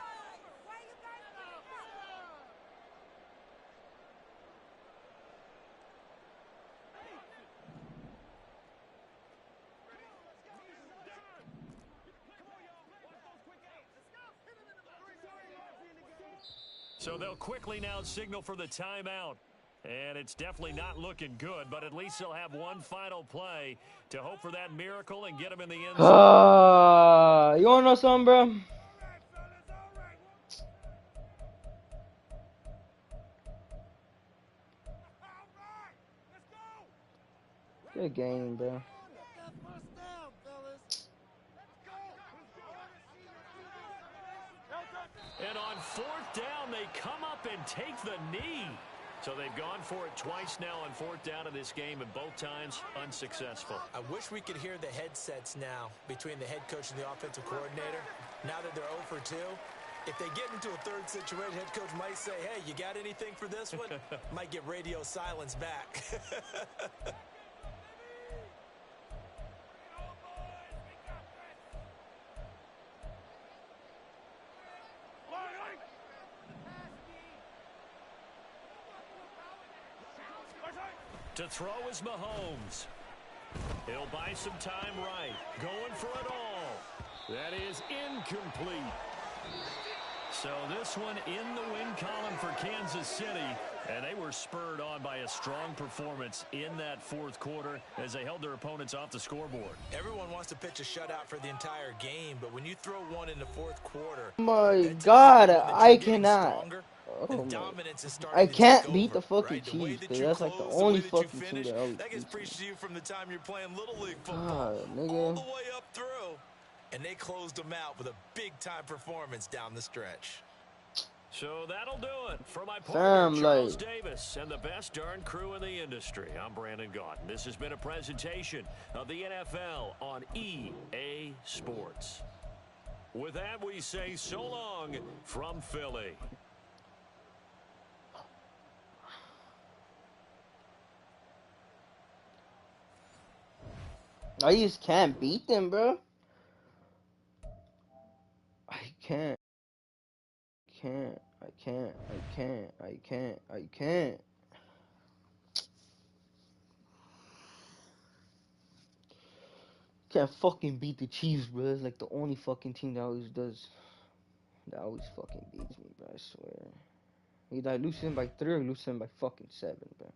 So they'll quickly now signal for the timeout. And it's definitely not looking good, but at least they'll have one final play to hope for that miracle and get them in the end zone. You want to know something, bro? Good game, bro. And on fourth down, they come up and take the knee. So they've gone for it twice now on fourth down in this game, and both times unsuccessful. I wish we could hear the headsets now between the head coach and the offensive coordinator. Now that they're 0 for 2, if they get into a third situation, head coach might say, hey, you got anything for this one? Might get radio silence back. To throw is Mahomes. He'll buy some time right. Going for it all. That is incomplete. So this one in the win column for Kansas City. And they were spurred on by a strong performance in that fourth quarter as they held their opponents off the scoreboard. Everyone wants to pitch a shutout for the entire game, but when you throw one in the fourth quarter... My God, I cannot. Oh I can't beat the fucking Chiefs, because that's like the only fucking team that always that gets beats preached to you from the time you're playing Little League me. football. God, nigga. All the way up through. And they closed them out with a big-time performance down the stretch. So that'll do it for my partner, Charles like... Davis, and the best darn crew in the industry. I'm Brandon Gaudin. This has been a presentation of the NFL on EA Sports. With that, we say so long from Philly. I just can't beat them, bro. I can't. I can't. Can't fucking beat the Chiefs, bro. It's like the only fucking team that always does. That always fucking beats me, bro. I swear. Either I lose him by 3 or lose him by fucking 7, bro.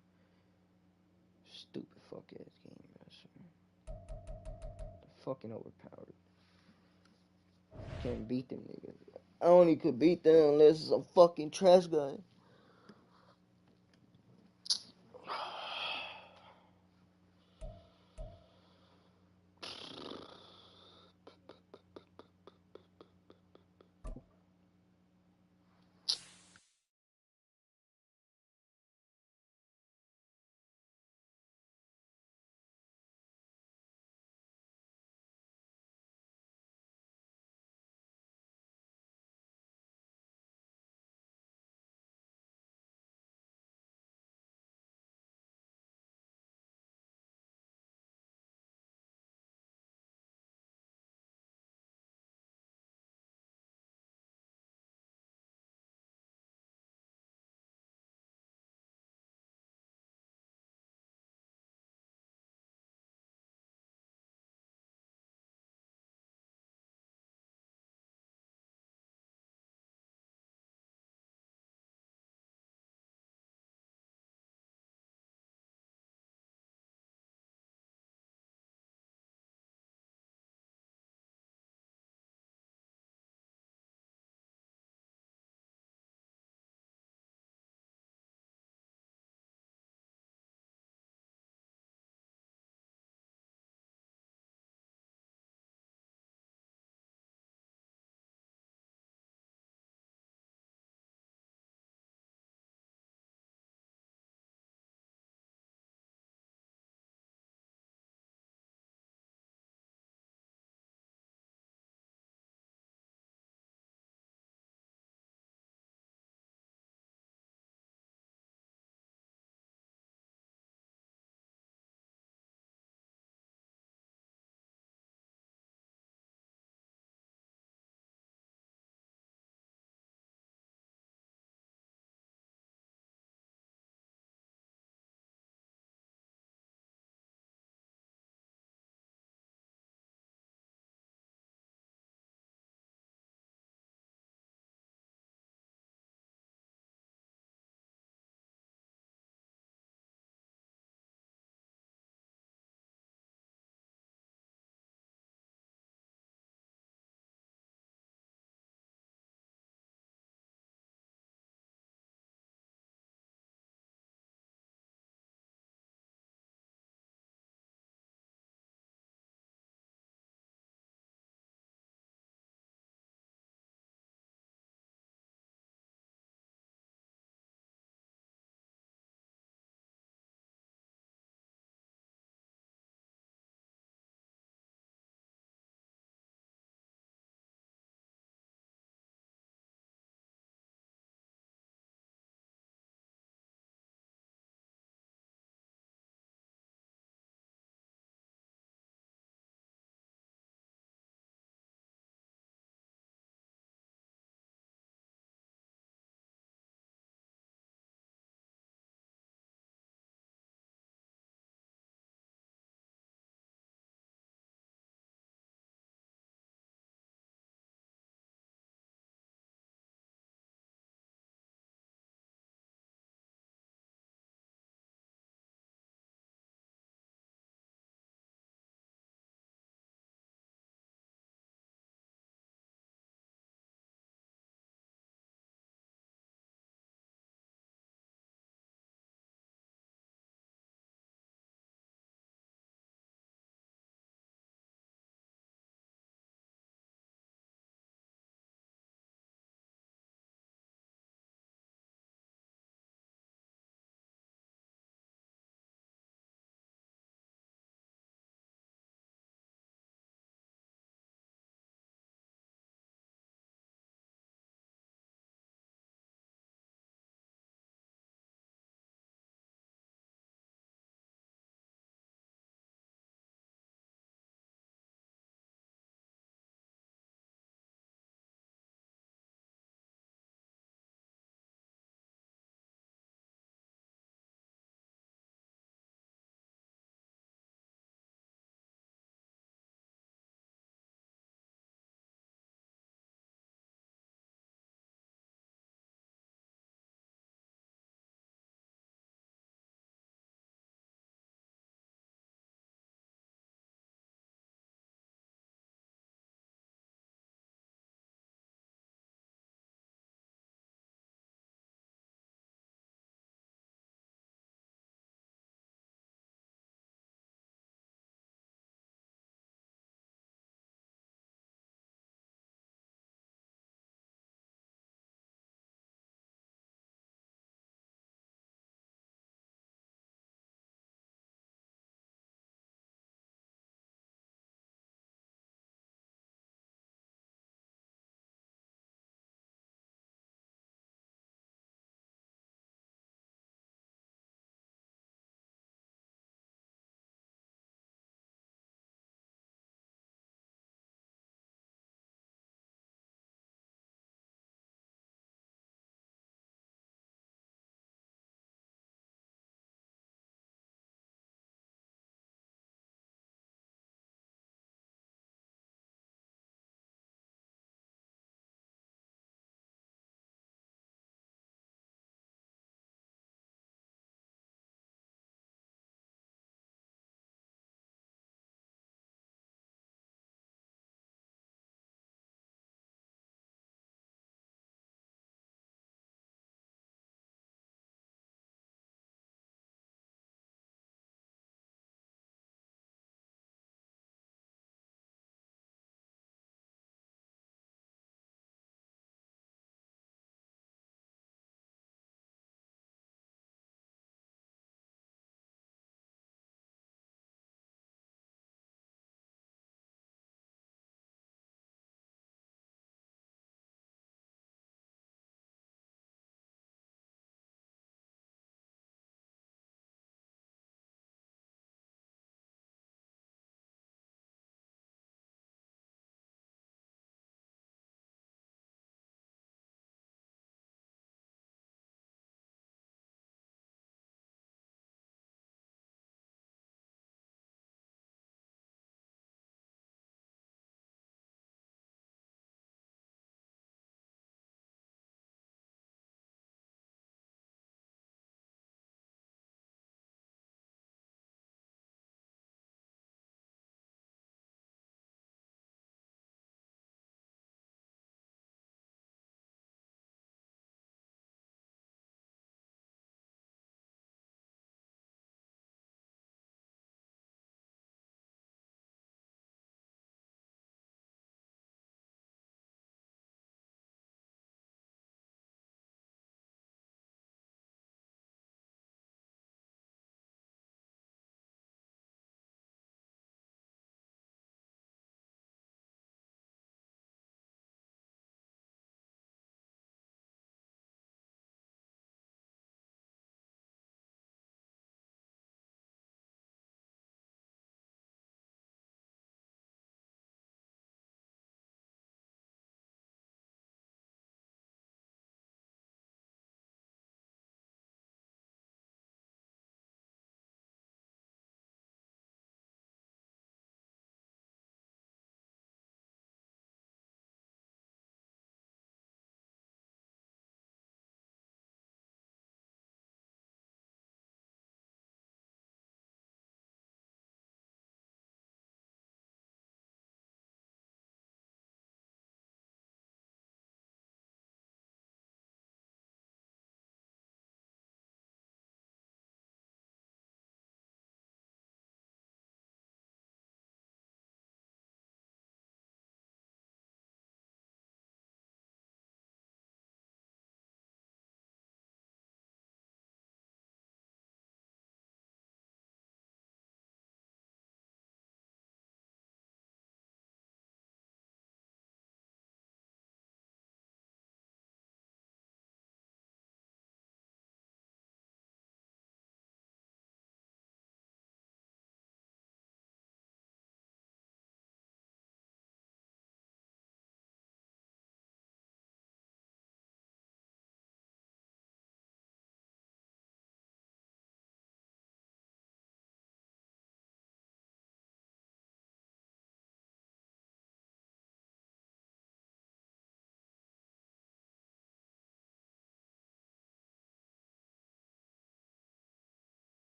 Stupid fuck ass game, bro. I swear. They're fucking overpowered. Can't beat them niggas. I only could beat them unless it's a fucking trash guy.